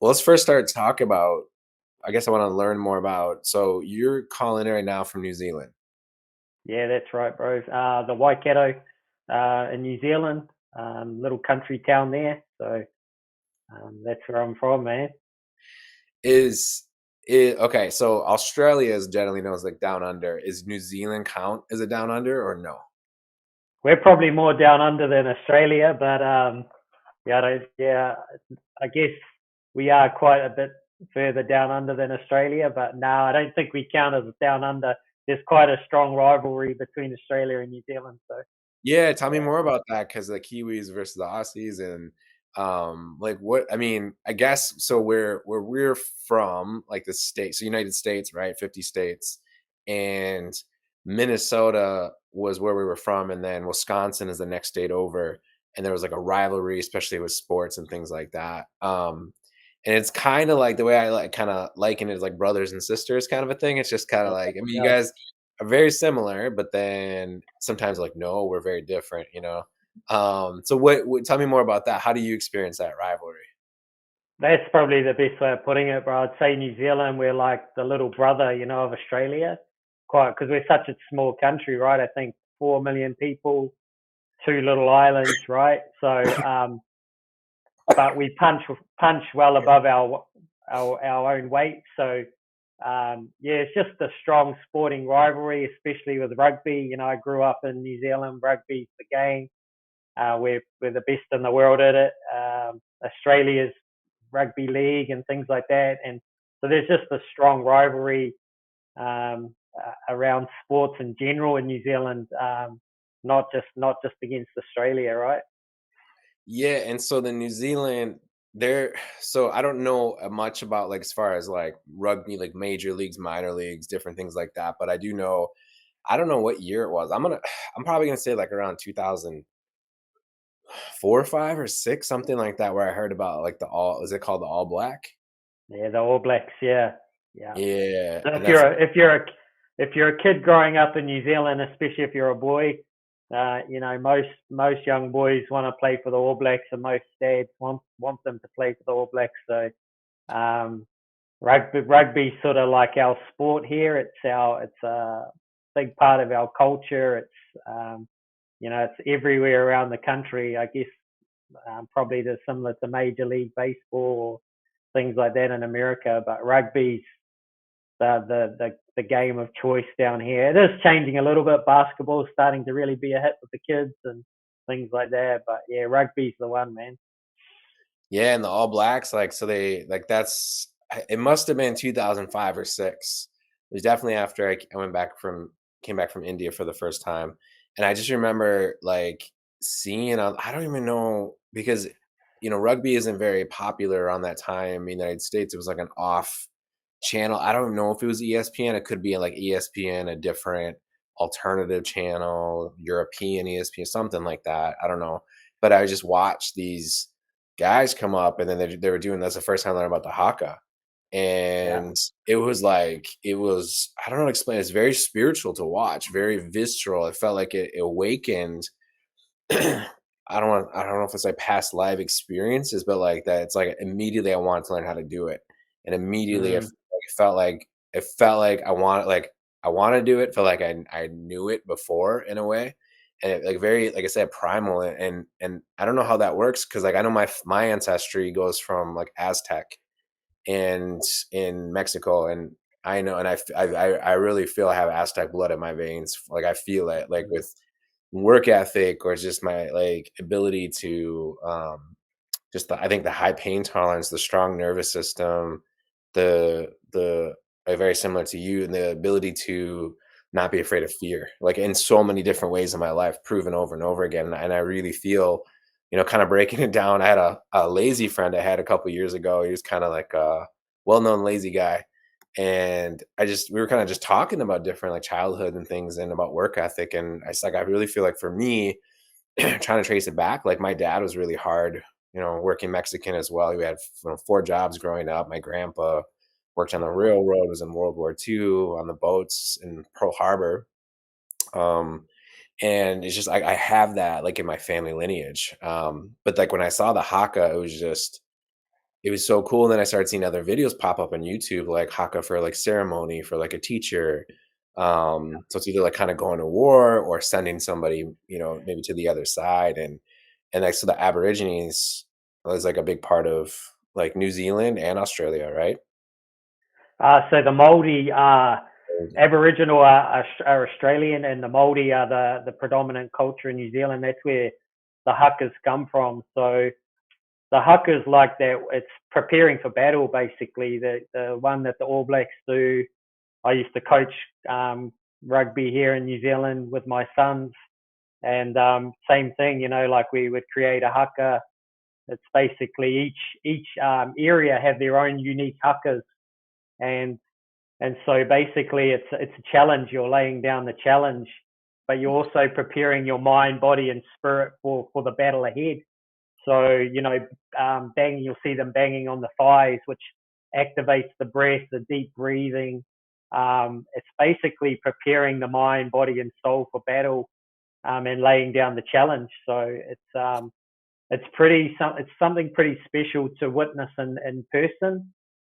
Well, let's first start talk about I guess I wanna learn more about so you're calling in right now from New Zealand. Yeah, that's right, bro. The Waikato in New Zealand, little country town there. So that's where I'm from, man. Is it okay, so Australia is generally known as, like, down under. Is New Zealand count as a down under or no? We're probably more down under than Australia, but yeah, yeah, I guess we are quite a bit further down under than Australia. But no, I don't think we count as down under. There's quite a strong rivalry between Australia and New Zealand. So Yeah, tell me yeah. more about that because the Kiwis versus the Aussies and, like, what I mean, I guess so where we're from, like, the state so United States, right? 50 states, and Minnesota was where we were from, and then Wisconsin is the next state over, and there was, like, a rivalry, especially with sports and things like that, and it's kinda like the way I, like, kinda liken it is like brothers and sisters kind of a thing. It's just kinda Yeah, like I mean, you yeah. guys are very similar, but then sometimes like, no, we're very different, you know? So what tell me more about that. How do you experience that rivalry? That's probably the best way of putting it, bro. I'd say New Zealand, we're like the little brother, of Australia, quite because we're such a small country, right? I think 4 million people, two little islands, right? So, but we punch well above our own weight. So, yeah, it's just a strong sporting rivalry, especially with rugby. I grew up in New Zealand. Rugby's the game. We're the best in the world at it. Australia's rugby league and things like that, and so there's just a strong rivalry around sports in general in New Zealand, not just against Australia, right? Yeah, and so the New Zealand, there so I don't know much about like as far as like rugby, like major leagues, minor leagues, different things like that, but I do know I don't know what year it was. I'm probably gonna say like around 2004 or 5 or 6, something like that, where I heard about like the all is it called the All Black? Yeah, the All Blacks, yeah, yeah. Yeah, So and that's if you're a kid growing up in New Zealand, especially if you're a boy, most young boys want to play for the All Blacks, and most dads want them to play for the All Blacks. So um, rugby's sort of like our sport here. It's a big part of our culture. It's everywhere around the country. I guess probably similar to Major League Baseball or things like that in America, but rugby's the game of choice down here. It is changing a little bit. Basketball is starting to really be a hit with the kids and things like that. But yeah, rugby's the one, man. Yeah, and the All Blacks, like, so they like, that's it must have been 2005 or 6. It was definitely after I went back from came back from India for the first time, and I just remember, like, seeing I don't even know because, rugby isn't very popular around that time in the United States. It was, like, an off channel. I don't know if it was ESPN. It could be, like, ESPN, a different alternative channel, European ESPN, something like that. I don't know, but I just watched these guys come up, and then they were doing that's the first time I learned about the haka, Yeah. and it was like it was I don't know how to explain it. It's very spiritual to watch, very visceral. It felt like it awakened. I don't know if it's like past life experiences, but like that. It's like immediately I wanted to learn how to do it, and immediately Mm. it felt like I want to do it. Felt like I knew it before in a way, and it, like very like I said primal and I don't know how that works because like I know my ancestry goes from like Aztec and in Mexico, and I know and I really feel I have Aztec blood in my veins. Like I feel it like Mm. with work ethic or just my like ability to I think the high pain tolerance, the strong nervous system, the very similar to you, and the ability to not be afraid of fear, like in so many different ways in my life, proven over and over again. And I really feel, kind of breaking it down. I had a lazy friend I had a couple years ago. He was kind of like a well-known lazy guy. And we were kind of just talking about different like childhood and things and about work ethic. And I really feel like for me, trying to trace it back, like my dad was really hard, working Mexican as well. We had 4 jobs growing up. My grandpa worked on the railroad, was in World War II on the boats in Pearl Harbor. Um, and it's just I have that like in my family lineage. But like when I saw the haka, it was just it was so cool, and then I started seeing other videos pop up on YouTube, like haka for, like, ceremony for, like, a teacher. So it's either, like, kinda going to war or sending somebody, maybe to the other side, and, like, so the Aborigines was, like, a big part of, like, New Zealand and Australia, right? So the Māori are And Aboriginal are Australian, and the Māori are the predominant culture in New Zealand. That's where the hukas come from. So the hukas like that. It's preparing for battle, basically. The one that the All Blacks do. I used to coach rugby here in New Zealand with my sons, and same thing. Like we would create a haka. It's basically each area have their own unique hukas, and and so basically it's a challenge. You're laying down the challenge, but you're also preparing your mind, body, and spirit for the battle ahead. So, banging, you'll see them banging on the thighs, which activates the breath, the deep breathing. It's basically preparing the mind, body, and soul for battle, and laying down the challenge. So it's something pretty special to witness in person.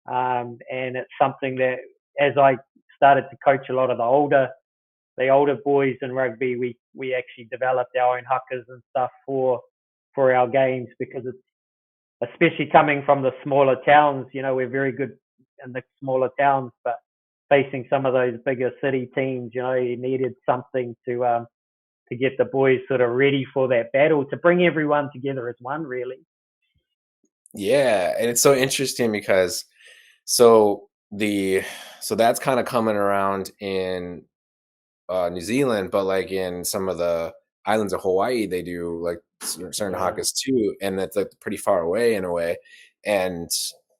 And it's something that, as I started to coach a lot of the older boys in rugby, we actually developed our own huckers and stuff for our games, because it's, especially coming from the smaller towns, we're very good in the smaller towns, but facing some of those bigger city teams, you needed something to get the boys sort of ready for that battle, to bring everyone together as one, really. yeah, and it's so interesting because so the so that's kinda coming around in New Zealand, but like in some of the islands of Hawaii, they do like certain Yeah, hakas too, and that's like pretty far away in a way. And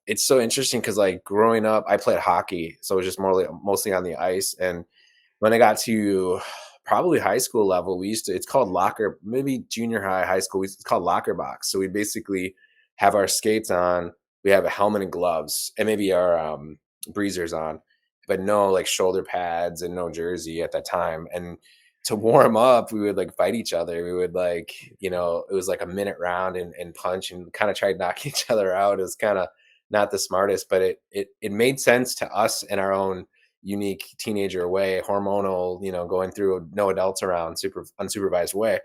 it's so interesting because like growing up, I played hockey, so it was just mostly on the ice. And when I got to probably high school level, we used to, it's called locker, maybe junior high, high school, it's called locker box. So we basically have our skates on, we have a helmet and gloves, and maybe our breezers on, but no like shoulder pads and no jersey at that time. And to warm up, we would like fight each other. We would like, it was like a minute round and punch and kind of try to knock each other out. It was kind of not the smartest, but it made sense to us in our own unique teenager way, hormonal, going through no adults around, super unsupervised way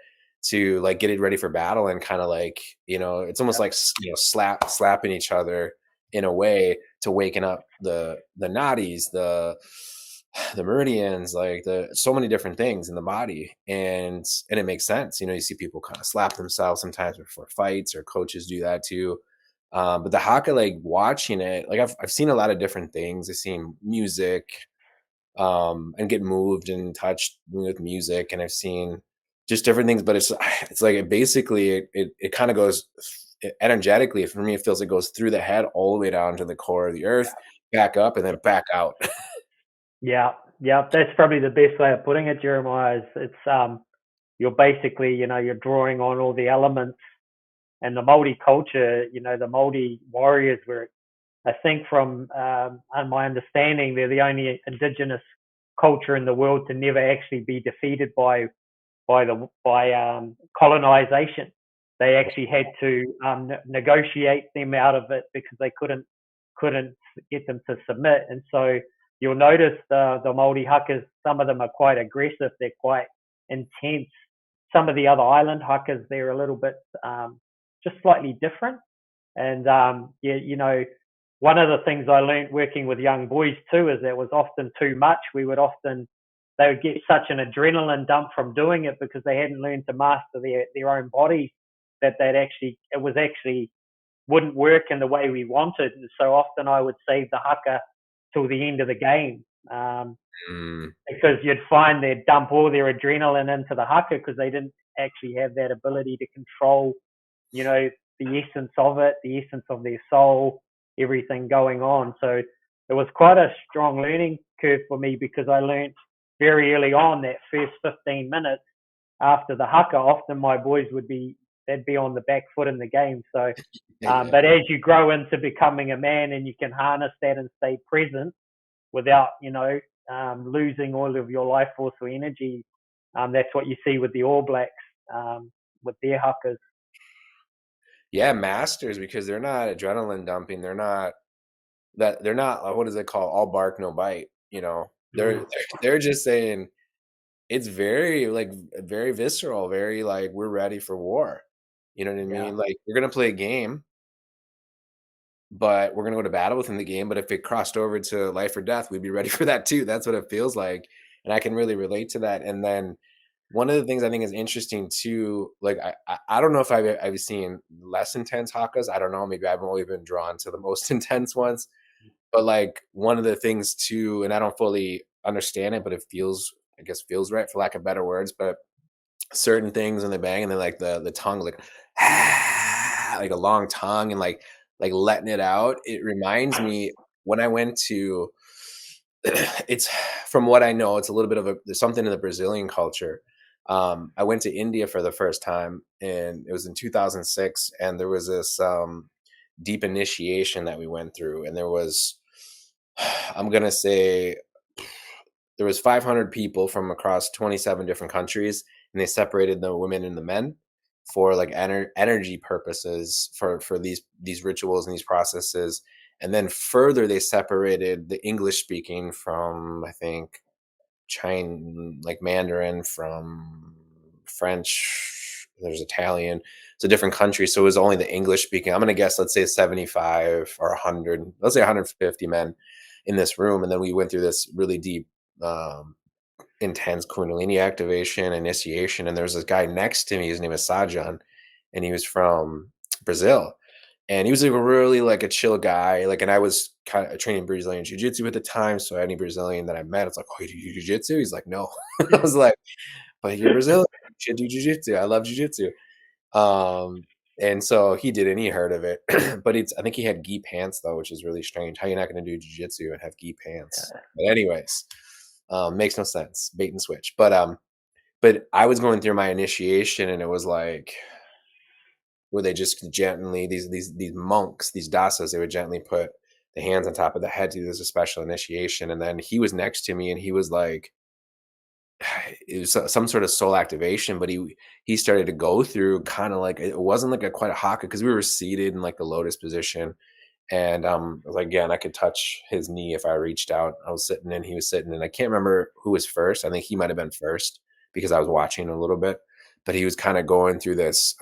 to like get it ready for battle and kind of like, it's almost like slapping each other in a way to waken up the nadis, the meridians, like the so many different things in the body, and it makes sense. You see people kind of slap themselves sometimes before fights, or coaches do that too. But the haka, like watching it, like I've seen a lot of different things. I've seen music, and get moved and touched with music, and I've seen just different things. But it's like it kind of goes energetically for me. It feels it goes through the head all the way down to the core of the earth, back up, and then back out. yeah, yeah. That's probably the best way of putting it, Jeremiah. Is it's you're basically, you're drawing on all the elements, and the Māori culture. The Māori warriors were, I think, from my understanding, they're the only indigenous culture in the world to never actually be defeated by colonization. They actually had to negotiate them out of it, because they couldn't get them to submit. And so you'll notice the Māori huckers, some of them are quite aggressive. They're quite intense. Some of the other island huckers, they're a little bit just slightly different. And yeah, one of the things I learned working with young boys too is that it was often too much. They would get such an adrenaline dump from doing it, because they hadn't learned to master their own bodies, that it was actually wouldn't work in the way we wanted. And so often I would save the haka till the end of the game, Mm, because you'd find they'd dump all their adrenaline into the haka, because they didn't actually have that ability to control, you know, the essence of it, the essence of their soul, everything going on. So it was quite a strong learning curve for me, because I learned very early on that first 15 minutes after the haka, often my boys they'd be on the back foot in the game. So, yeah. but as you grow into becoming a man, and you can harness that and stay present without, losing all of your life force or energy, that's what you see with the All Blacks, with their huckers. Yeah, masters, because they're not adrenaline dumping. They're not, what is it called? All bark, no bite. They're Mm, they're just saying it's very like very visceral, very like we're ready for war. You know what I yeah, mean? Like we're gonna play a game, but we're gonna go to battle within the game. But if it crossed over to life or death, we'd be ready for that too. That's what it feels like, and I can really relate to that. And then one of the things I think is interesting too, like I don't know if I've seen less intense hakas. I don't know. Maybe I've only been drawn to the most intense ones. But like one of the things too, and I don't fully understand it, but it feels, I guess, feels right for lack of better words. But certain things when they bang and then like the tongue like like a long tongue and like letting it out. It reminds me when I went to it's from what I know, it's a little bit of there's something in the Brazilian culture. I went to India for the first time and it was in 2006 and there was this deep initiation that we went through and there was I'm gonna say there was 500 people from across 27 different countries and they separated the women and the men for like energy purposes for these rituals and these processes, and then further they separated the English speaking from, I think, China, like Mandarin, from French, there's Italian. It's a different country, so it was only the English speaking. I'm gonna guess, let's say 75 or 100, let's say 150 men in this room, and then we went through this really deep, um, intense Kundalini activation, initiation, and there was this guy next to me. His name is Sajan, and he was from Brazil, and he was like a really like a chill guy. Like, and I was kind of training Brazilian Jiu Jitsu at the time, so any Brazilian that I met, it's like, "Oh, you do Jiu Jitsu?" He's like, "No." I was like, "But you're Brazilian. You should do Jiu Jitsu. I love Jiu Jitsu." Um, and so he didn't. He heard of it, but it's. I think he had gi pants though, which is really strange. How you not going to do jujitsu and have gi pants? But anyways, makes no sense. Bait and switch. But I was going through my initiation, and it was like where they just gently these monks, these dasas, they would gently put the hands on top of the head to do this special initiation, and then he was next to me, and he was like it was some sort of soul activation, but he started to go through kind of like it wasn't like a quite a haka because we were seated in like the lotus position, and like, again, I could touch his knee if I reached out. I was sitting and he was sitting, and I can't remember who was first. I think he might have been first because I was watching a little bit, but he was kind of going through this.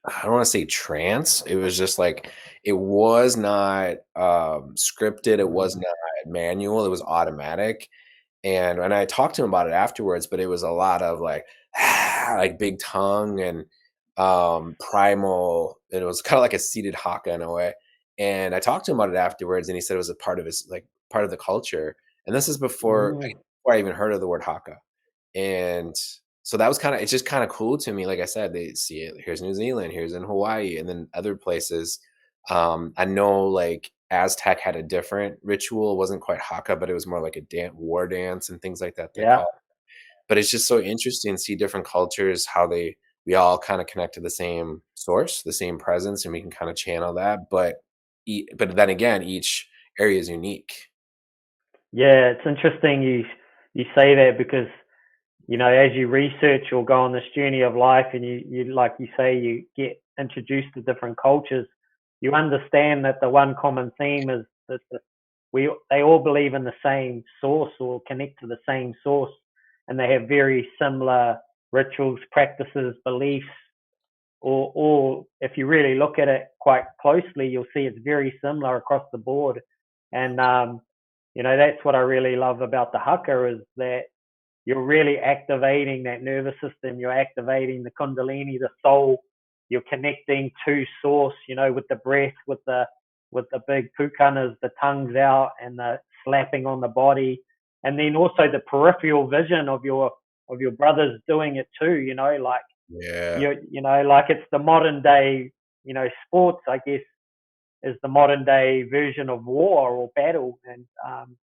I don't want to say trance. It was just like it was not scripted. It was mm, not manual. It was automatic, and I talked to him about it afterwards, but it was a lot of like like big tongue and primal. And it was kind of like a seated haka in a way. And I talked to him about it afterwards, and he said it was a part of his like part of the culture. And this is mm, before I even heard of the word haka. And so that was kind of it's just kind of cool to me. Like I said, they see it. Here's New Zealand, here's in Hawaii, and then other places. I know like Aztec had a different ritual. It wasn't quite haka, but it was more like a war dance and things like that they yeah. call. But it's just so interesting to see different cultures, how we all kind of connect to the same source, the same presence, and we can kind of channel that. But then again, each area is unique. Yeah, it's interesting you say that because as you research or go on this journey of life and you like you say, you get introduced to different cultures, you understand that the one common theme is that they all believe in the same source or connect to the same source, and they have very similar rituals, practices, beliefs, or if you really look at it quite closely, you'll see it's very similar across the board. And that's what I really love about the haka is that you're really activating that nervous system. You're activating the kundalini, the soul. You're connecting to source. With the breath, with the big pukanas, the tongues out, and the slapping on the body, and then also the peripheral vision of your brothers doing it too. Like Yeah, like it's the modern day. Sports, I guess, is the modern day version of war or battle, and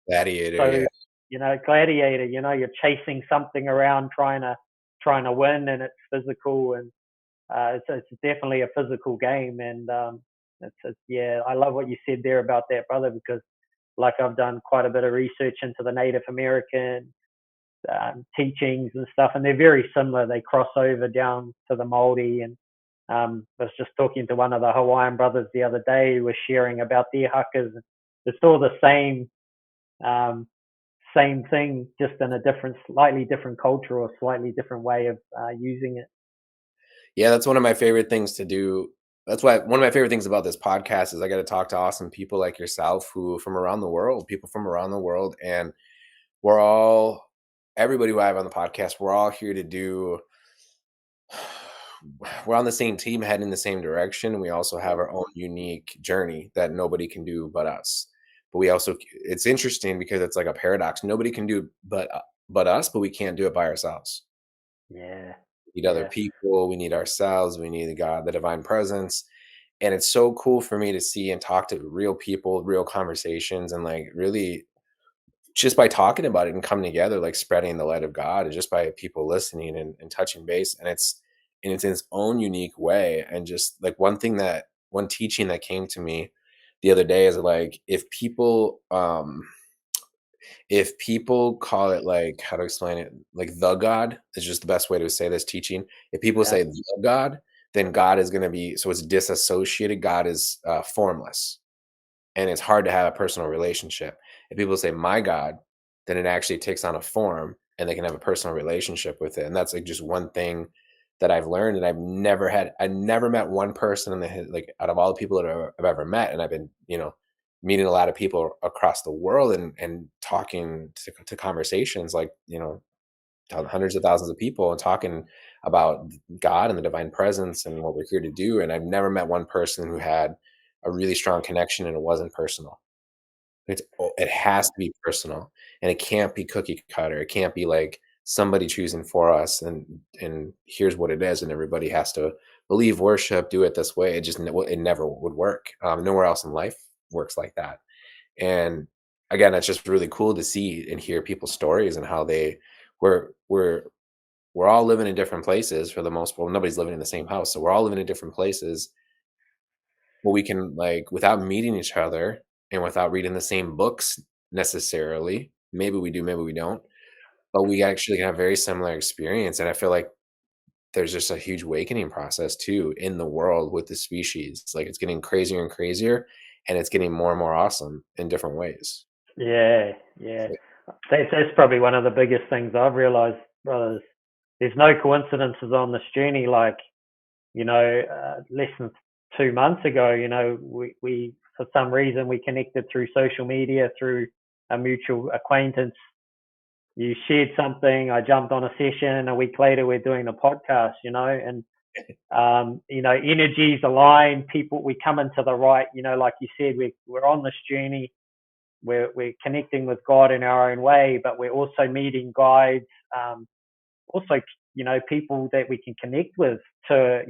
gladiator. so, Yeah, gladiator, you're chasing something around trying to win, and it's physical, and it's definitely a physical game. And yeah, I love what you said there about that, brother, because like I've done quite a bit of research into the Native American teachings and stuff, and they're very similar. They cross over down to the Maori, and I was just talking to one of the Hawaiian brothers the other day who was sharing about their hakas. It's all the um, same thing, just in a different, slightly different culture or slightly different way of using it. Yeah, that's one of my favorite things to do. That's why one of my favorite things about this podcast is I got to talk to awesome people like yourself who from around the world, people from around the world, and we're all everybody who I have on the podcast, we're all here to do we're on the same team heading in the same direction. We also have our own unique journey that nobody can do but us. But we also it's interesting because it's like a paradox. Nobody can do but us, but we can't do it by ourselves. Yeah, We need other yeah, people, we need ourselves, we need the God, the divine presence. And it's so cool for me to see and talk to real people, real conversations, and like really just by talking about it and coming together, like spreading the light of God, and just by people listening and touching base. And it's in its own unique way. And just like one teaching that came to me the other day is like if people call it like how to explain it, like the God is just the best way to say this teaching. If people yeah, say the God, then God is going to be so it's disassociated. God is formless and it's hard to have a personal relationship. If people say my God, then it actually takes on a form and they can have a personal relationship with it. And that's like just one thing that I've learned. And I never met one person in like out of all the people that I've ever met. And I've been, meeting a lot of people across the world and talking to conversations like, hundreds of thousands of people and talking about God and the divine presence and what we're here to do. And I've never met one person who had a really strong connection and it wasn't personal. It has to be personal and it can't be cookie cutter. It can't be like somebody choosing for us and here's what it is and everybody has to believe, worship, do it this way. It never would work. Nowhere else in life works like that. And again, it's just really cool to see and hear people's stories and how we're we're we're all living in different places for the most part. Well, nobody's living in the same house, so we're all living in different places. But we can like without meeting each other and without reading the same books necessarily. Maybe we do, maybe we don't. But we actually can have very similar experience. And I feel like there's just a huge awakening process too in the world with the species. Like it's getting crazier and crazier, and it's getting more and more awesome in different ways. yeah, yeah. That's probably one of the biggest things I've realized, brothers. There's no coincidences on this journey. Like, less than 2 months ago, we for some reason we connected through social media, through a mutual acquaintance. You shared something, I jumped on a session, a week later we're doing a podcast, and energies align, people, we come into the right, like you said, we're on this journey, we're connecting with God in our own way, but we're also meeting guides, also, people that we can connect with to,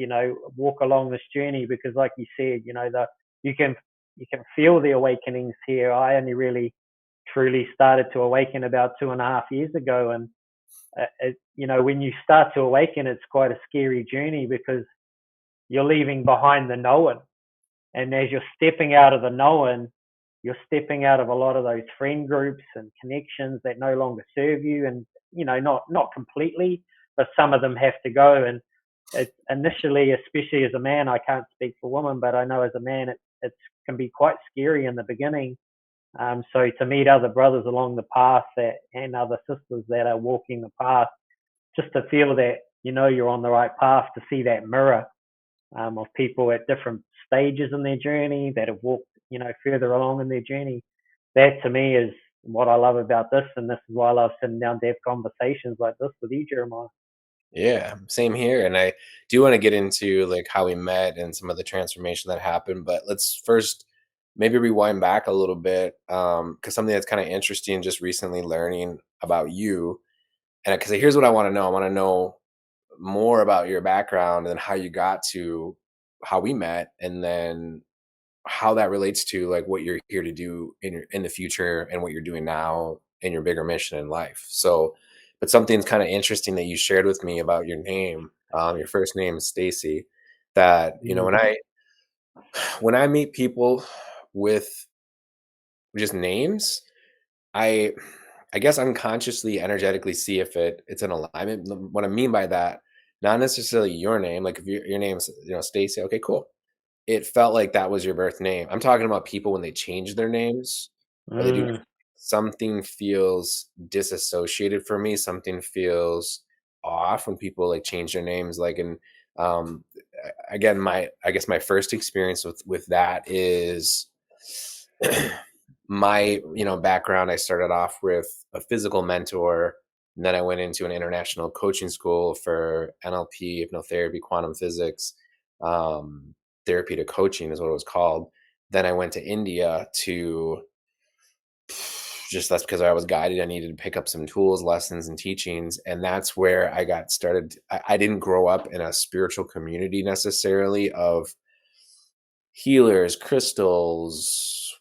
walk along this journey, because like you said, you can you can feel the awakenings here. I only really truly started to awaken about 2.5 years ago, and when you start to awaken, it's quite a scary journey because you're leaving behind the known, and as you're stepping out of the known, you're stepping out of a lot of those friend groups and connections that no longer serve you. And, not completely, but some of them have to go. And initially, especially as a man, I can't speak for women, but I know as a man, it can be quite scary in the beginning. So to meet other brothers along the path and other sisters that are walking the path, just to feel that, you're on the right path, to see that mirror of people at different stages in their journey that have walked, further along in their journey. That to me is what I love about this, and this is why I love sitting down to have conversations like this with you, Jeremiah. Yeah, same here. And I do want to get into like how we met and some of the transformation that happened. But let's first maybe rewind back a little bit. Because something that's kind of interesting just recently learning about you. And because here's what I want to know. I want to know more about your background and how you got to how we met and then how that relates to like what you're here to do in the future and what you're doing now in your bigger mission in life. So, but something's kind of interesting that you shared with me about your name. Your first name is Stacy. That Mm. when I meet people with just names, I I guess unconsciously, energetically see if it's an alignment. What I mean by that not necessarily your name. Like if your name's, Stacy, okay, cool. It felt like that was your birth name. I'm talking about people when they change their names or they do Mm, something feels disassociated for me. Something feels off when people like change their names. Like, and um, again, I guess my first experience with that is my background. I started off with a physical mentor, and then I went into an international coaching school for NLP, hypnotherapy, quantum physics. Um, Therapy to coaching is what it was called. Then I went to India to just that's because I was guided. I needed to pick up some tools, lessons, and teachings. And that's where I got started. I didn't grow up in a spiritual community necessarily of healers, crystals,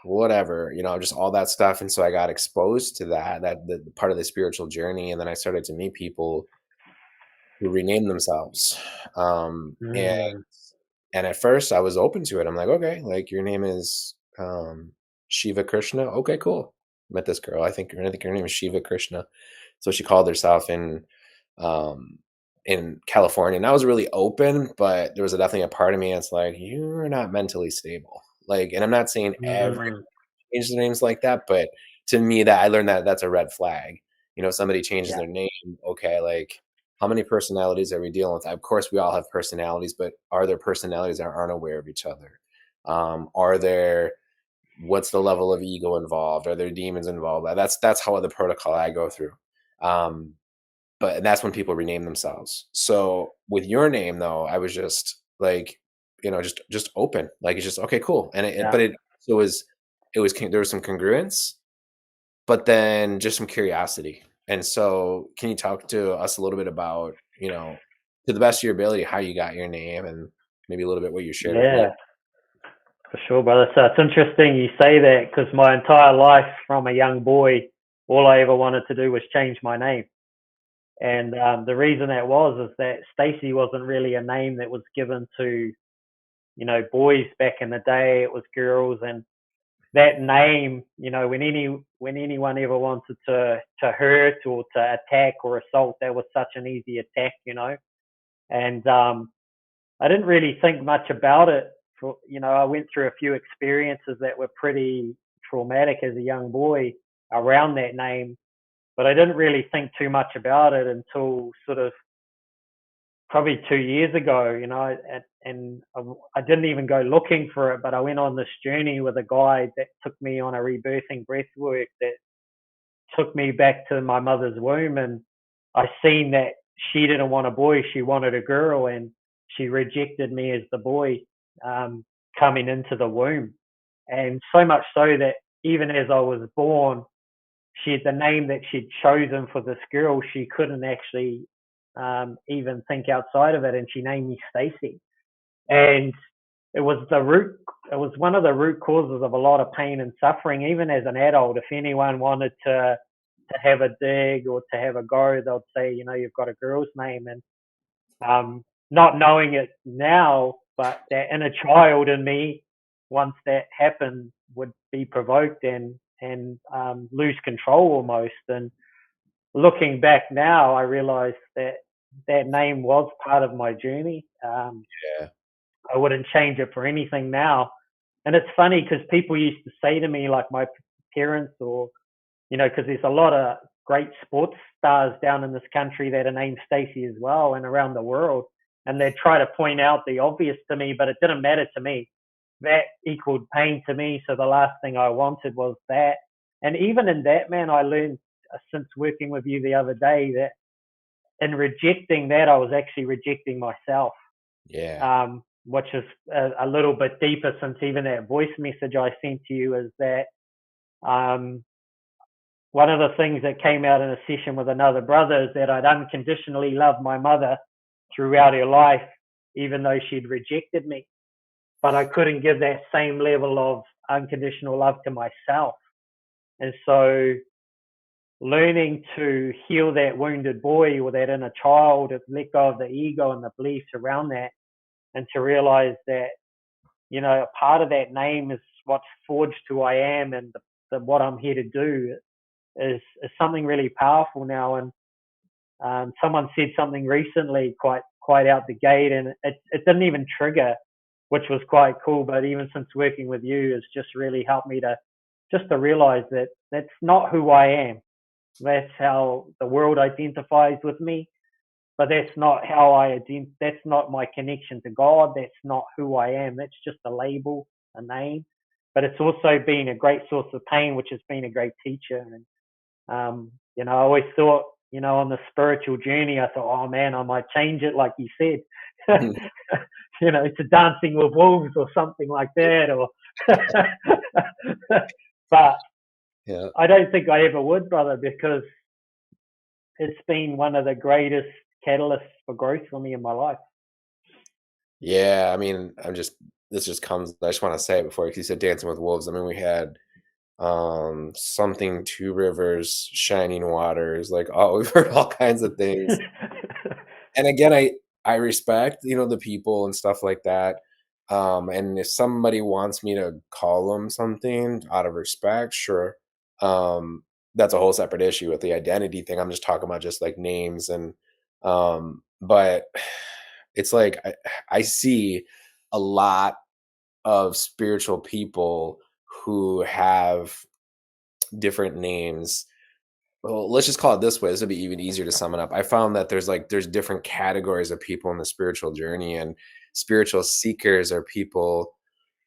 whatever, just all that stuff. And so I got exposed to that the part of the spiritual journey. And then I started to meet people who rename themselves. mm, And at first I was open to it. I'm like, okay, like your name is Shiva Krishna. Okay, cool. Met this girl. I think her name is Shiva Krishna. So she called herself um in California. And I was really open, but there was definitely a part of me that's like, you're not mentally stable. Like, and I'm not saying every mm, change their names like that, but to me that I learned that that's a red flag. Somebody changes yeah, their name, okay, like how many personalities are we dealing with? Of course, we all have personalities, but are there personalities that aren't aware of each other? Are there what's the level of ego involved? Are there demons involved? That's how the protocol I go through. Um, but that's when people rename themselves. So with your name though, I was just like, just open. Like it's just okay, cool. And yeah. but there was some congruence, but then just some curiosity. And so, can you talk to us a little bit about, to the best of your ability, how you got your name and maybe a little bit what you shared with me? Yeah, for sure, brother. So it's interesting you say that because my entire life from a young boy, all I ever wanted to do was change my name. And the reason that was is that Stacy wasn't really a name that was given to, boys back in the day. It was girls. And that name, when anyone ever wanted to hurt or to attack or assault, that was such an easy attack. And I didn't really think much about it. I went through a few experiences that were pretty traumatic as a young boy around that name, but I didn't really think too much about it until sort of probably 2 years ago. And I didn't even go looking for it, but I went on this journey with a guide that took me on a rebirthing breath work that took me back to my mother's womb, and I seen that she didn't want a boy, she wanted a girl, and she rejected me as the boy um, coming into the womb. And so much so that even as I was born, she had the name that she'd chosen for this girl. She couldn't actually even think outside of it, and she named me Stacy. And it was the root. It was one of the root causes of a lot of pain and suffering. Even as an adult, if anyone wanted to have a dig or to have a go, they'd say, you've got a girl's name. And not knowing it now, but that inner child in me, once that happened, would be provoked and lose control almost. And looking back now, I realized that that name was part of my journey. Yeah. I wouldn't change it for anything now. And it's funny because people used to say to me, like my parents, or because there's a lot of great sports stars down in this country that are named Stacy as well, and around the world. And they'd try to point out the obvious to me, but it didn't matter to me. That equaled pain to me. So the last thing I wanted was that. And even in that, man, I learned since working with you the other day that in rejecting that, I was actually rejecting myself, Yeah. which is a little bit deeper since even that voice message I sent to you is that um, one of the things that came out in a session with another brother is that I'd unconditionally loved my mother throughout her life, even though she'd rejected me. But I couldn't give that same level of unconditional love to myself. And so learning to heal that wounded boy or that inner child, to let go of the ego and the beliefs around that, and to realize that, a part of that name is what's forged who I am, and what I'm here to do is something really powerful now. And Someone said something recently, quite out the gate, and it didn't even trigger, which was quite cool. But even since working with you, it's just really helped me to realize that that's not who I am. That's how the world identifies with me, but that's not how that's not my connection to God. That's not who I am. That's just a label, a name. But it's also been a great source of pain, which has been a great teacher. And I always thought, on the spiritual journey, I thought, oh man, I might change it, like you said, to dancing with wolves or something like that, or. But Yeah. I don't think I ever would, brother, because it's been one of the greatest catalysts for growth for me in my life. Yeah, I mean, this just comes I just wanna say it before you said Dancing with Wolves. I mean, we had, something, Two Rivers, Shining Waters, like, oh, we've heard all kinds of things. And again, I respect, the people and stuff like that. And if somebody wants me to call them something out of respect, sure. Um, that's a whole separate issue with the identity thing. I'm just talking about just like names but it's like I see a lot of spiritual people who have different names. Well, let's just call it this way. This would be even easier to sum it up. I found that there's different categories of people in the spiritual journey, and spiritual seekers are people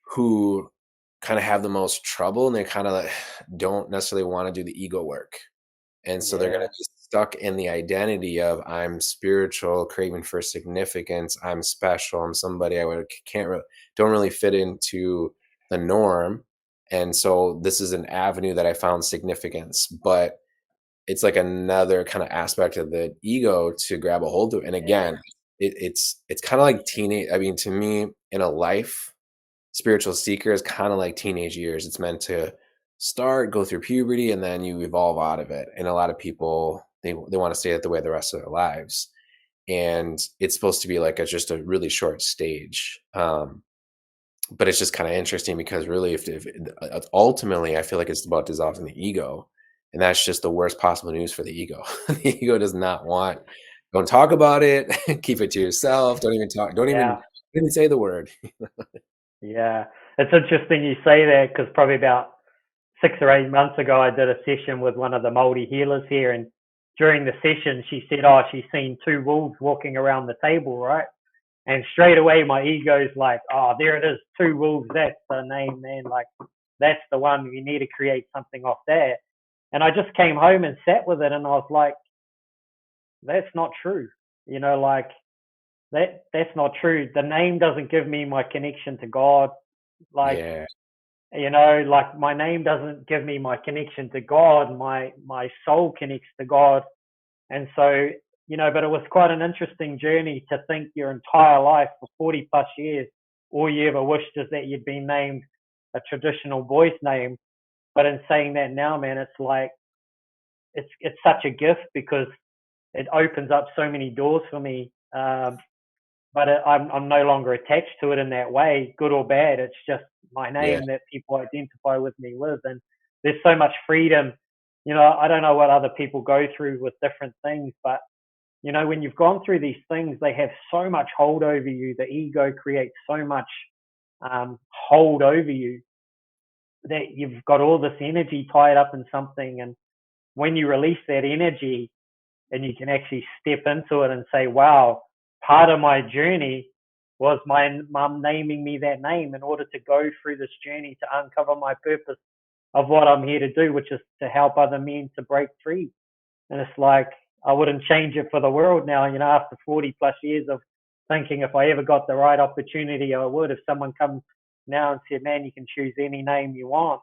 who kind of have the most trouble, and they kind of don't necessarily want to do the ego work. And so they're going to Yeah, be stuck in the identity of I'm spiritual, craving for significance, I'm special, I'm somebody I would can't re- don't really fit into the norm. And so this is an avenue that I found significance, but it's like another kind of aspect of the ego to grab a hold of. And yeah, again, it's kind of like teenage. I mean, to me, in a life, spiritual seeker is kind of like teenage years. It's meant to start, go through puberty, and then you evolve out of it. And a lot of people they want to stay that the way the rest of their lives. And it's supposed to be like just a really short stage. But it's just kinda interesting because really if ultimately, I feel like it's about dissolving the ego, and that's just the worst possible news for the ego. The ego does not want don't talk about it, keep it to yourself, yeah, don't even say the word. yeah. It's interesting you say that because probably about 6 or 8 months ago, I did a session with one of the Māori healers here, and during the session, she said, "Oh, she's seen two wolves walking around the table, right?" And straight away, my ego's like, "Oh, there it is, two wolves. That's the name, man. Like, that's the one. You need to create something off that." And I just came home and sat with it, and I was like, "That's not true. Like that's not true. The name doesn't give me my connection to God. Like, Yeah, like my name doesn't give me my connection to God. My soul connects to God. And so, but it was quite an interesting journey to think your entire life for 40 plus years, all you ever wished is that you'd been named a traditional boy's name. But in saying that now, man, it's like it's such a gift because it opens up so many doors for me. But I'm no longer attached to it in that way, good or bad. It's just my yeah. name that people identify with me with, and there's so much freedom. I don't know what other people go through with different things, but when you've gone through these things, they have so much hold over you. The ego creates so much hold over you that you've got all this energy tied up in something, and when you release that energy, and you can actually step into it and say, wow, part of my journey was my mum naming me that name in order to go through this journey to uncover my purpose of what I'm here to do, which is to help other men to break free. And it's like, I wouldn't change it for the world now, after 40 plus years of thinking if I ever got the right opportunity, I would. If someone comes now and said, man, you can choose any name you want,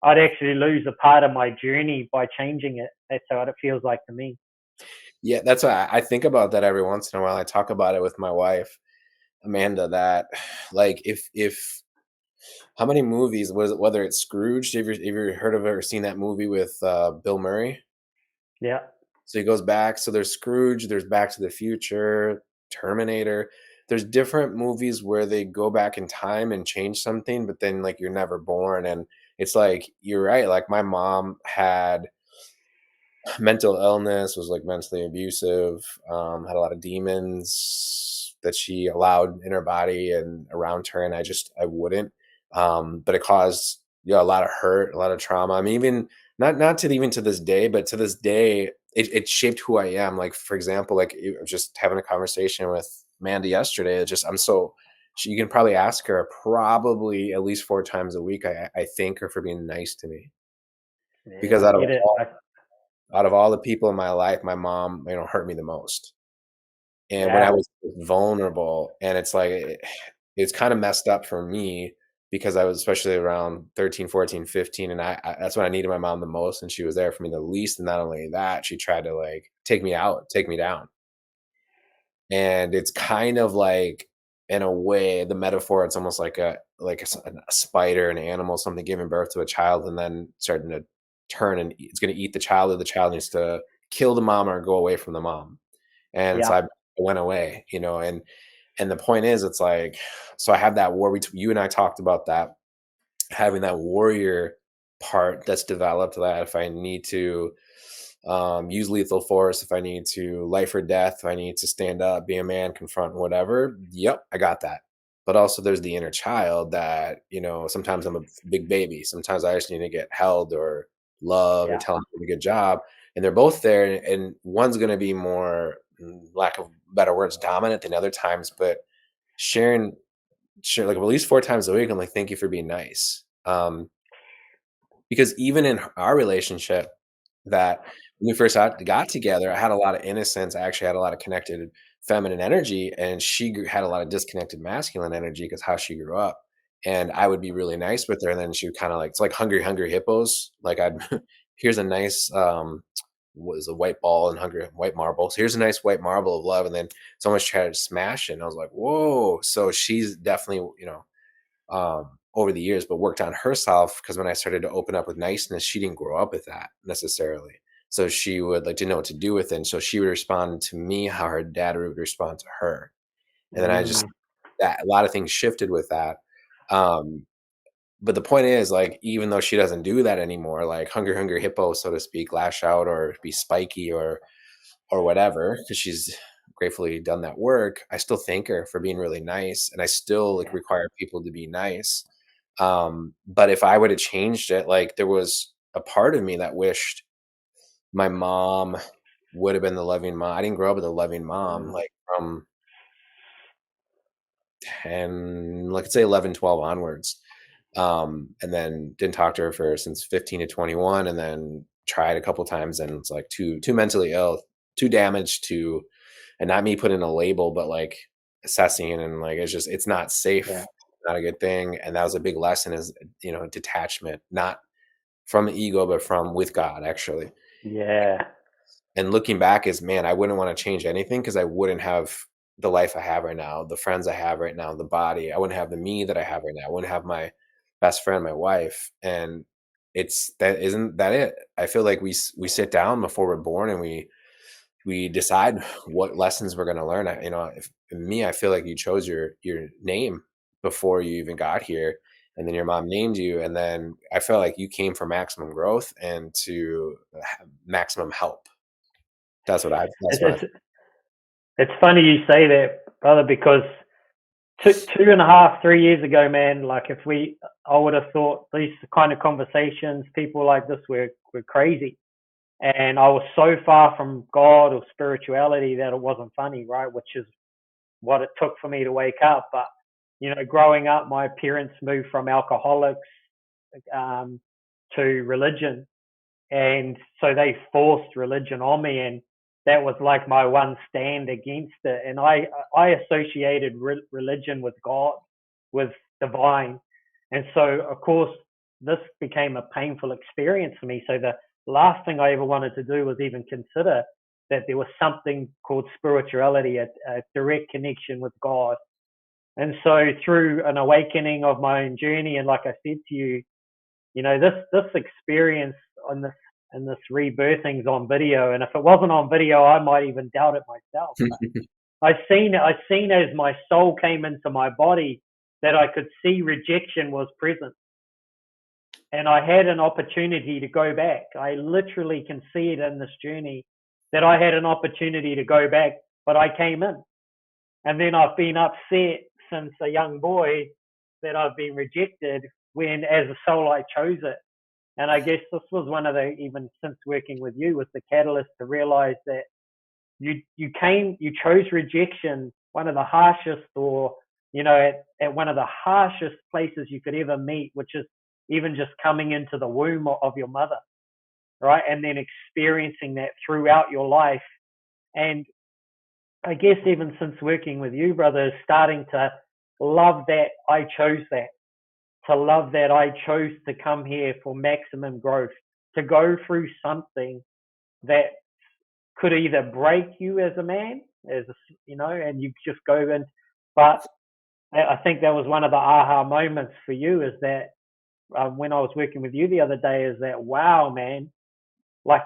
I'd actually lose a part of my journey by changing it. That's how it feels like to me. Yeah, that's why I think about that every once in a while. I talk about it with my wife, Amanda, that like if how many movies was it, whether it's Scrooge, have you heard of it or seen that movie with Bill Murray? Yeah. So he goes back. So there's Scrooge, there's Back to the Future, Terminator. There's different movies where they go back in time and change something, but then like you're never born. And it's like you're right. Like my mom had mental illness, was like mentally abusive, had a lot of demons that she allowed in her body and around her, and I wouldn't. But it caused, a lot of hurt, a lot of trauma. I mean, even not to even to this day, but to this day, it shaped who I am. Like for example, like just having a conversation with Amanda yesterday. It just I'm so you can probably ask her probably at least 4 times a week. I thank her for being nice to me Yeah, because I get it. out of all the people in my life, my mom, hurt me the most. And when I Yeah, was vulnerable, and it's like it's kind of messed up for me because I was especially around 13, 14, 15, and I that's when I needed my mom the most, and she was there for me the least. And not only that, she tried to like take me out, take me down. And it's kind of like, in a way, the metaphor, it's almost like a spider, an animal, something giving birth to a child and then starting to turn, and it's gonna eat the child, or the child needs to kill the mom or go away from the mom. And so yeah, I went away, and the point is, it's like, so I have that war between you and I talked about that, having that warrior part that's developed, that if I need to use lethal force, if I need to life or death, if I need to stand up, be a man, confront whatever, yep, I got that. But also there's the inner child that, sometimes I'm a big baby. Sometimes I just need to get held or loved or yeah. tell them to do a good job. And they're both there. And one's going to be more, lack of better words, dominant than other times. But sharing, share like at least 4 times a week, I'm like, thank you for being nice. Because even in our relationship, that when we first got together, I had a lot of innocence. I actually had a lot of connected feminine energy, and she had a lot of disconnected masculine energy because how she grew up. And I would be really nice with her, and then she would kind of like, it's like hungry, hungry hippos. Like I'd here's a nice what is a white ball and hungry white marble. So here's a nice white marble of love, and then someone tried to smash it, and I was like, whoa. So she's definitely, over the years, but worked on herself because when I started to open up with niceness, she didn't grow up with that necessarily. So she would like to know what to do with it. And so she would respond to me how her dad would respond to her. And then I just Mm, that a lot of things shifted with that. Um, but the point is, like, even though she doesn't do that anymore, like hungry, hungry hippo, so to speak, lash out or be spiky or whatever, because she's gratefully done that work, I still thank her for being really nice, and I still, like, yeah. require people to be nice. But if I would've changed it, like, there was a part of me that wished my mom would've been the loving mom. I didn't grow up with a loving mom, Mm, like, from 10, like, say 11, 12 onwards. And then didn't talk to her for since 15 to 21, and then tried a couple times, and it's like too mentally ill, too damaged to, and not me putting a label, but like assessing, and like it's not yeah, safe, not a good thing. And that was a big lesson, is detachment, not from the ego, but from with God, actually. yeah, And looking back is, man, I wouldn't want to change anything because I wouldn't have the life I have right now, the friends I have right now, the body. I wouldn't have the me that I have right now. I wouldn't have my best friend, my wife. And it's that isn't that it. I feel like we sit down before we're born, and we decide what lessons we're going to learn. If me, I feel like you chose your name before you even got here, and then your mom named you, and then I felt like you came for maximum growth and to maximum help. That's what I it's it's funny you say that, brother, because 2.5, 3 years ago, man, like if I would have thought these kind of conversations, people like this were crazy. And I was so far from God or spirituality that it wasn't funny, right? Which is what it took for me to wake up. But, growing up, my parents moved from alcoholics um, to religion. And so they forced religion on me. And that was like my one stand against it. And I associated religion with God, with divine. And so, of course, this became a painful experience for me. So the last thing I ever wanted to do was even consider that there was something called spirituality, a direct connection with God. And so through an awakening of my own journey, and like I said to you, this experience on this and this rebirthing's on video. And if it wasn't on video, I might even doubt it myself. But I seen as my soul came into my body that I could see rejection was present. and I had an opportunity to go back. I literally can see it in this journey that I had an opportunity to go back, but I came in. And then I've been upset since a young boy that I've been rejected when, as a soul, I chose it. And I guess this was one of the, even since working with you, was the catalyst to realize that you chose rejection, one of the harshest, or at one of the harshest places you could ever meet, which is even just coming into the womb of your mother, right? And then experiencing that throughout your life. And I guess even since working with you, brother, is starting to love that I chose that, to love that I chose to come here for maximum growth, to go through something that could either break you as a man, and you just go in. But I think that was one of the aha moments for you, is that when I was working with you the other day, is that, wow, man, like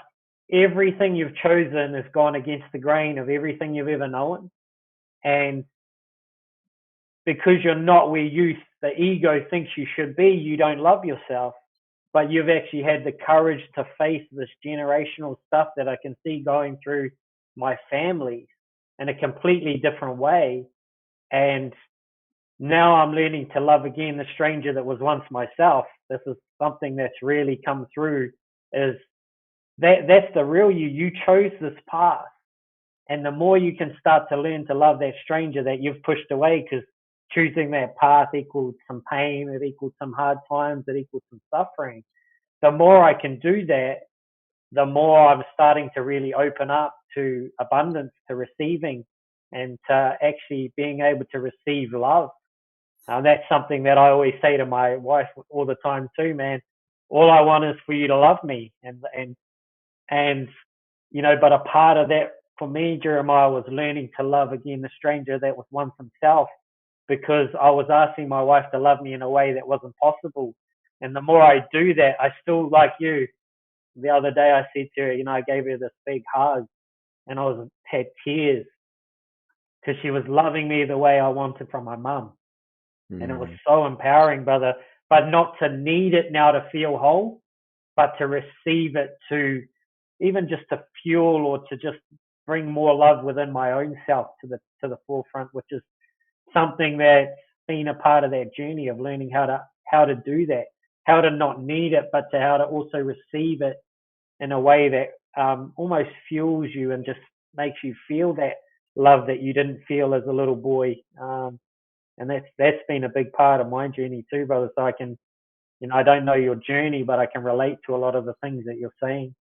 everything you've chosen has gone against the grain of everything you've ever known. And because you're not where the ego thinks you should be, you don't love yourself. But you've actually had the courage to face this generational stuff that I can see going through my family in a completely different way. And now I'm learning to love again the stranger that was once myself. This is something that's really come through, is that's the real you. You chose this path. And the more you can start to learn to love that stranger that you've pushed away, because choosing that path equals some pain, it equals some hard times, it equals some suffering. The more I can do that, the more I'm starting to really open up to abundance, to receiving, and to actually being able to receive love. That's something that I always say to my wife all the time too, man. All I want is for you to love me, and but a part of that for me, Jeremiah, was learning to love again the stranger that was once himself, because I was asking my wife to love me in a way that wasn't possible. And the more I do that, I still, like you, the other day I said to her, I gave her this big hug, and had tears, because she was loving me the way I wanted from my mum. And it was Mm. so empowering, brother. But not to need it now to feel whole, but to receive it, to even just to fuel, or to just bring more love within my own self to the forefront, which is something that's been a part of that journey of learning how to do that, how to not need it, but to how to also receive it in a way that almost fuels you and just makes you feel that love that you didn't feel as a little boy. And that's been a big part of my journey too, brother. So I can, I don't know your journey, but I can relate to a lot of the things that you're saying.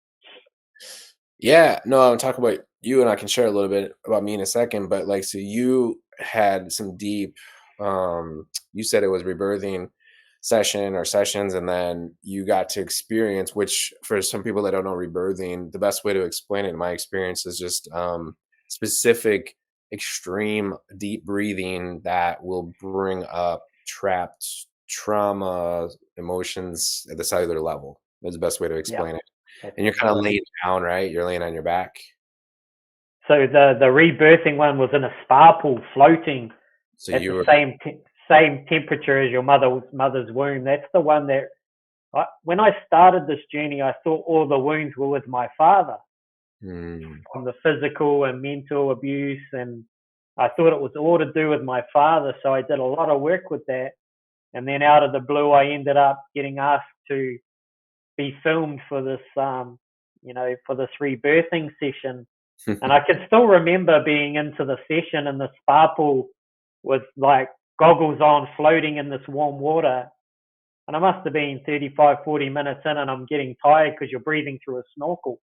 Yeah, no, I'll talk about you, and I can share a little bit about me in a second. But like, so you had some deep, you said it was rebirthing session or sessions, and then you got to experience, which for some people that don't know rebirthing, the best way to explain it in my experience is just specific, extreme, deep breathing that will bring up trapped trauma, emotions at the cellular level. That's the best way to Yeah, explain it. that's And you're for kinda sure. laying down, right? You're laying on your back. So the rebirthing one was in a spa pool, floating So at you the were same temperature as your mother's womb. That's the one that when I started this journey, I thought all the wounds were with my father, mm, from the physical and mental abuse, and I thought it was all to do with my father. So I did a lot of work with that, and then out of the blue, I ended up getting asked to be filmed for this, for this rebirthing session. And I can still remember being into the session in the spa pool with like goggles on, floating in this warm water. And I must have been 35, 40 minutes in, and I'm getting tired because you're breathing through a snorkel.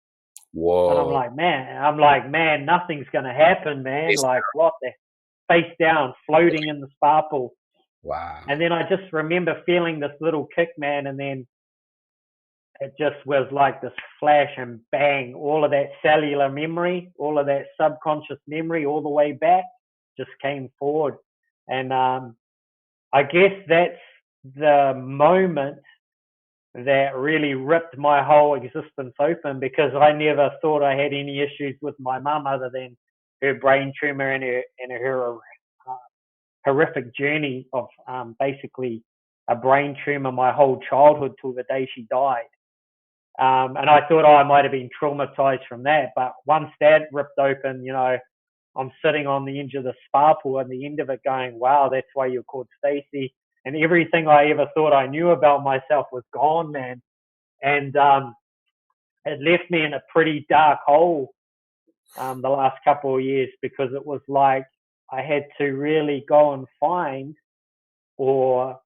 And Whoa. I'm like, man, nothing's going to happen, man. Face Like, what the, face down, floating in the spa pool. And wow. then I just remember feeling this little kick, man. And then it just was like this flash and bang, all of that cellular memory, all of that subconscious memory, all the way back, just came forward. And I guess that's the moment that really ripped my whole existence open, because I never thought I had any issues with my mum other than her brain tumor and her horrific journey of basically a brain tumor my whole childhood till the day she died. And I thought, I might have been traumatized from that. But once that ripped open, I'm sitting on the edge of the spa pool at the end of it going, wow, that's why you're called Stacy. And everything I ever thought I knew about myself was gone, man. And it left me in a pretty dark hole the last couple of years, because it was like I had to really go and find or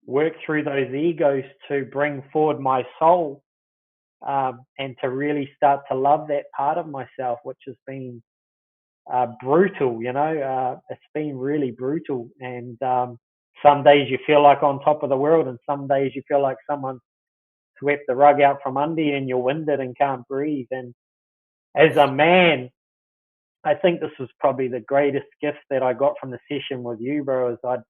work through those egos to bring forward my soul, and to really start to love that part of myself, which has been brutal. It's been really brutal. And some days you feel like on top of the world, and some days you feel like someone swept the rug out from under you and you're winded and can't breathe. And as a man, I think this was probably the greatest gift that I got from the session with you, bro. Is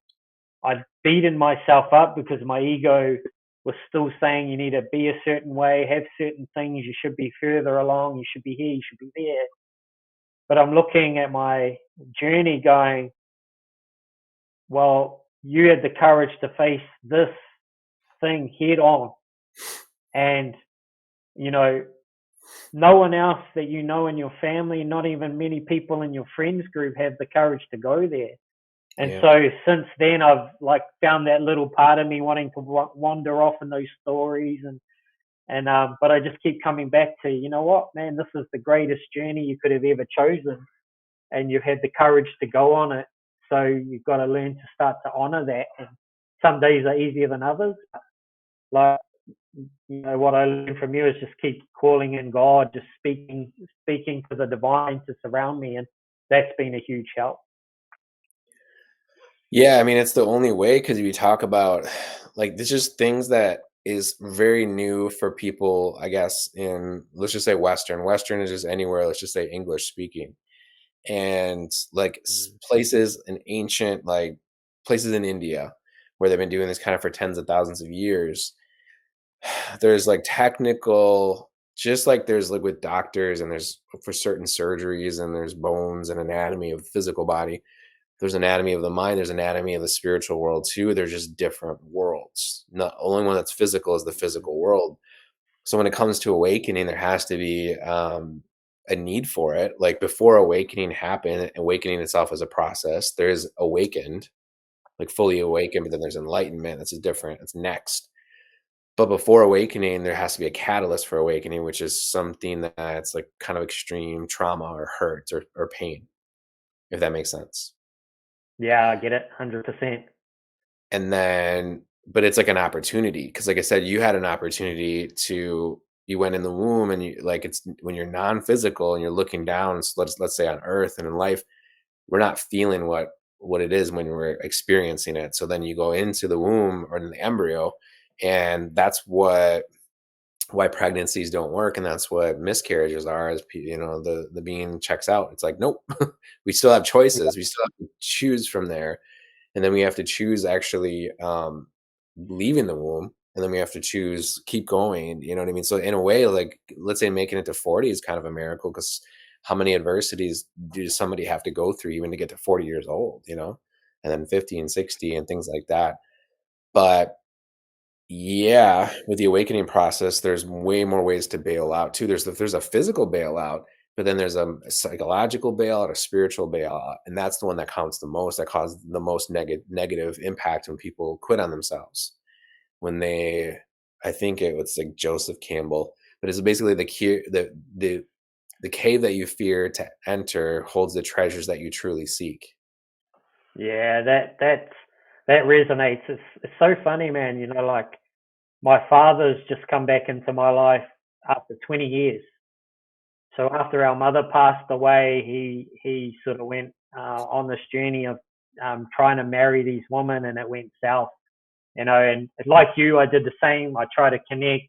I'd beaten myself up because my ego was still saying you need to be a certain way, have certain things, you should be further along, you should be here, you should be there. But I'm looking at my journey going, well, you had the courage to face this thing head on. And, you know, no one else that you know in your family, not even many people in your friends group have the courage to go there. And Yeah. so since then, I've like found that little part of me wanting to wander off in those stories, and but I just keep coming back to, you know what, man, this is the greatest journey you could have ever chosen, and you've had the courage to go on it. So you've got to learn to start to honor that. And some days are easier than others. Like, what I learned from you is just keep calling in God, just speaking to the divine to surround me, and that's been a huge help. Yeah, I mean, it's the only way because you talk about like there's just things that is very new for people, I guess, in let's just say Western. Western is just anywhere, let's just say English speaking. And like Mm. places in ancient, like places in India where they've been doing this kind of for tens of thousands of years. There's like technical, just like there's like with doctors and there's for certain surgeries and there's bones and anatomy of the physical body, there's anatomy of the mind, there's anatomy of the spiritual world too. They're just different worlds. Not only one that's physical is the physical world. So when it comes to awakening, there has to be a need for it. Like before awakening happened, awakening itself as a process. There's awakened, like fully awakened, but then there's enlightenment. That's a different. It's next. But before awakening, there has to be a catalyst for awakening, which is something that's like kind of extreme trauma or hurt or pain, if that makes sense. Yeah, I get it, 100%. And then but it's like an opportunity because, like I said, you had an opportunity to you went in the womb and you like it's when you're non-physical and you're looking down, so let's say on earth and in life, we're not feeling what it is when we're experiencing it. So then you go into the womb or in the embryo, and that's why pregnancies don't work, and that's what miscarriages are, is the being checks out. It's like, nope, we still have Yeah, choices. We still have to choose from there, and then we have to choose actually leaving the womb, and then we have to choose keep going. You know what I mean? So in a way, like let's say making it to 40 is kind of a miracle because how many adversities do somebody have to go through even to get to 40 years old? And then 50 and 60 and things like that. But yeah, with the awakening process, there's way more ways to bail out too. There's a physical bailout, but then there's a psychological bailout, a spiritual bailout, and that's the one that counts the most. That causes the most negative impact when people quit on themselves. When they, I think it was like Joseph Campbell, but it's basically the cave that you fear to enter holds the treasures that you truly seek. yeah, that resonates. It's so funny, man. Like my father's just come back into my life after 20 years. So after our mother passed away, he sort of went on this journey of trying to marry these women, and it went south. And like you, I did the same. I tried to connect,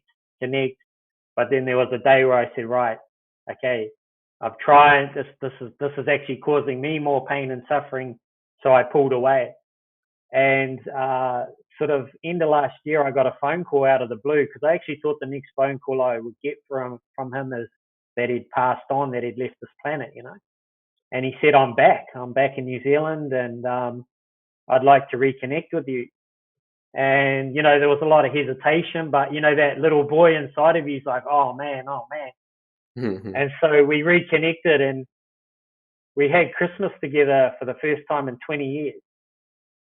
but then there was a day where I said, right, okay, I've tried this. This is actually causing me more pain and suffering. So I pulled away. And sort of end of last year, I got a phone call out of the blue, because I actually thought the next phone call I would get from him is that he'd passed on, that he'd left this planet. And he said, I'm back in New Zealand, and I'd like to reconnect with you. And, there was a lot of hesitation, but, that little boy inside of you is like, oh man, oh man. Mhm. And so we reconnected and we had Christmas together for the first time in 20 years.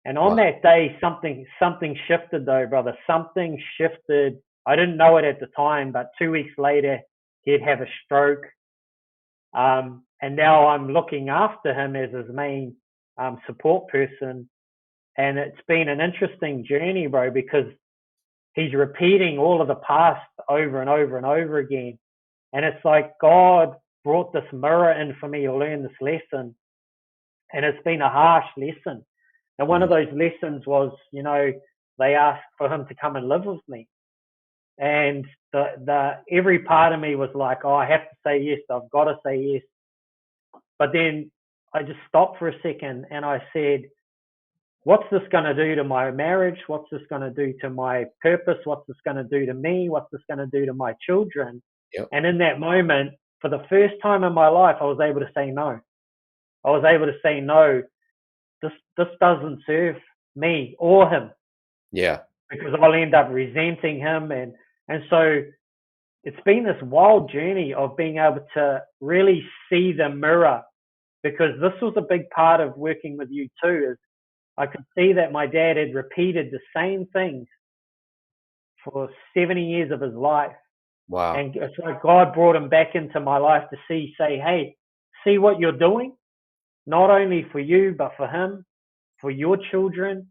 And on Wow. that day, something shifted though, brother. Something shifted. I didn't know it at the time, but 2 weeks later, he'd have a stroke. And now I'm looking after him as his main support person. And it's been an interesting journey, bro, because he's repeating all of the past over and over and over again. And it's like God brought this mirror in for me to learn this lesson. And it's been a harsh lesson. And one of Mm. those lessons was, they asked for him to come and live with me. And the every part of me was like, oh, I have to say yes. I've got to say yes. But then I just stopped for a second and I said, what's this going to do to my marriage? What's this going to do to my purpose? What's this going to do to me? What's this going to do to my children? Yep. And in that moment, for the first time in my life, I was able to say no. I was able to say no. This doesn't serve me or him, Yeah. because I'll end up resenting him, and so it's been this wild journey of being able to really see the mirror, because this was a big part of working with you too. Is I could see that my dad had repeated the same things for 70 years of his life. Wow. And it's like God brought him back into my life to say, hey, see what you're doing, not only for you, but for him, for your children.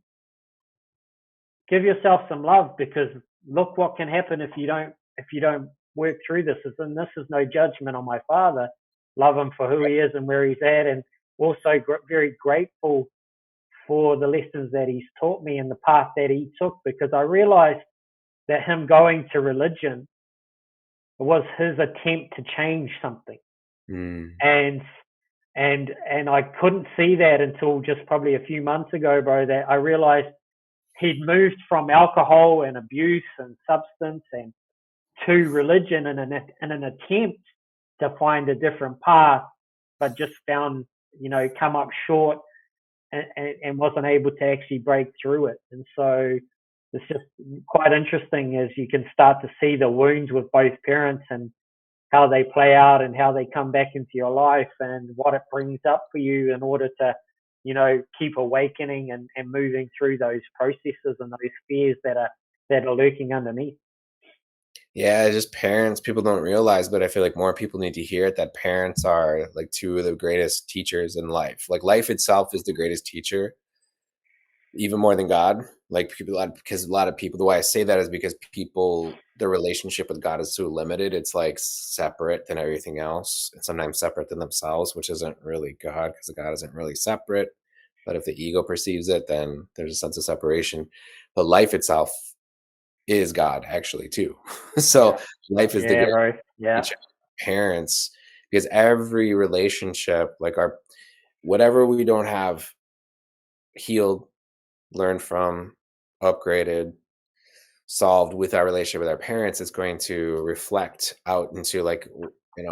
Give yourself some love, because look what can happen if you don't work through this. And this is no judgment on my father. Love him for who he is and where he's at, and also very grateful for the lessons that he's taught me and the path that he took, because I realized that him going to religion was his attempt to change something. Mm. And I couldn't see that until just probably a few months ago, bro, that I realized he'd moved from alcohol and abuse and substance and to religion in an attempt to find a different path, but just found, come up short, and wasn't able to actually break through it. And so it's just quite interesting as you can start to see the wounds with both parents and how they play out and how they come back into your life and what it brings up for you in order to, keep awakening and moving through those processes and those fears that are lurking underneath. Yeah, just parents, people don't realize, but I feel like more people need to hear it, that parents are like two of the greatest teachers in life. Like life itself is the greatest teacher, even more than God. Like people, because a lot of people, the way I say that is because people, their relationship with God is so limited. It's like separate than everything else, and sometimes separate than themselves, which isn't really God, because God isn't really separate. But if the ego perceives it, then there's a sense of separation. But life itself is God, actually, too. So Yeah. life is the Yeah, great bro. Yeah. teacher. Parents, because every relationship, like our whatever we don't have healed, learned from, upgraded, solved with our relationship with our parents, is going to reflect out into like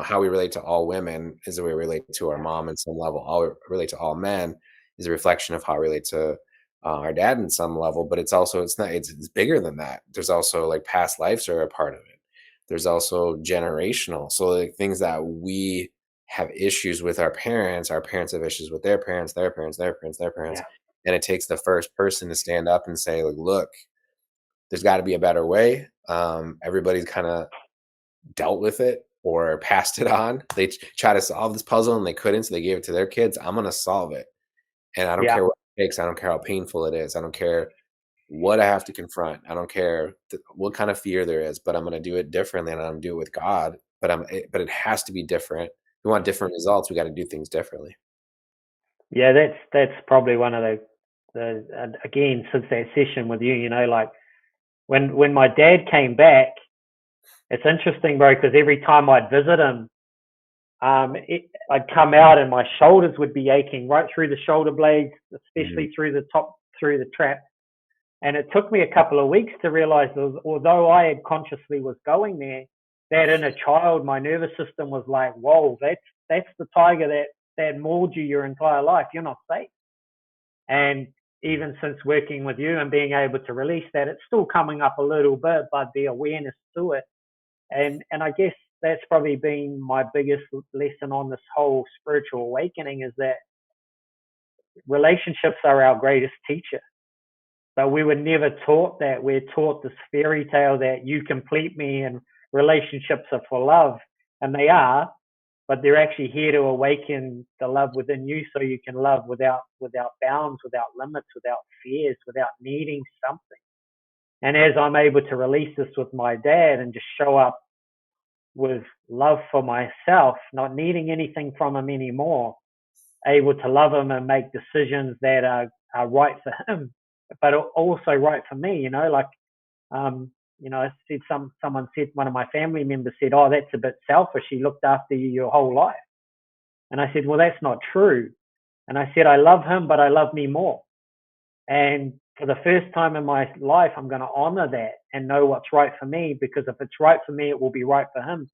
how we relate to all women is the way we relate to our mom in some level. How we relate to all men is a reflection of how we relate to our dad in some level. But it's bigger than that. There's also like past lives are a part of it. There's also generational, so like things that we have issues with our parents have issues with their parents, their parents, their parents, their parents. Yeah. And it takes the first person to stand up and say, like, look, there's got to be a better way. Everybody's kind of dealt with it or passed it on. They try to solve this puzzle and they couldn't, so they gave it to their kids. I'm gonna solve it, and I don't Yeah. care what it takes. I don't care how painful it is. I don't care what I have to confront. I don't care what kind of fear there is, but I'm gonna do it differently, and I'm gonna do it with God. But it has to be different. If we want different results, we got to do things differently. Yeah, that's probably one of the again, since that session with you, like when my dad came back, it's interesting, bro, because every time I'd visit him, I'd come out and my shoulders would be aching right through the shoulder blades, Mhm. especially through the top, through the trap. And it took me a couple of weeks to realize that although I had consciously was going there, that inner child, my nervous system was like, whoa, that's the tiger that mauled you your entire life. You're not safe. And even since working with you and being able to release that, it's still coming up a little bit, but the awareness to it. And I guess that's probably been my biggest lesson on this whole spiritual awakening is that relationships are our greatest teacher. But we were never taught that. We're taught this fairy tale that you complete me and relationships are for love. And they are, but they're actually here to awaken the love within you so you can love without bounds, without limits, without fears, without needing something. And as I'm able to release this with my dad and just show up with love for myself, not needing anything from him anymore, able to love him and make decisions that are right for him, but also right for me, like, I said, someone said, one of my family members said, oh, that's a bit selfish. He looked after you your whole life. And I said, well, that's not true. And I said, I love him, but I love me more. And for the first time in my life, I'm going to honor that and know what's right for me, because if it's right for me, it will be right for him.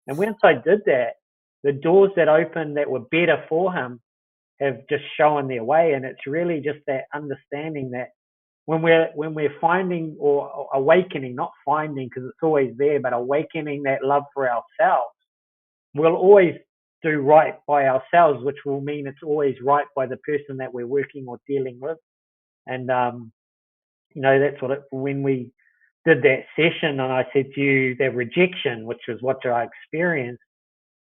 And once I did that, the doors that opened that were better for him have just shown their way. And it's really just that understanding that when we're finding or awakening, not finding because it's always there, but awakening that love for ourselves, we'll always do right by ourselves, which will mean it's always right by the person that we're working or dealing with. And that's what when we did that session, and I said to you that rejection, which was what I experienced,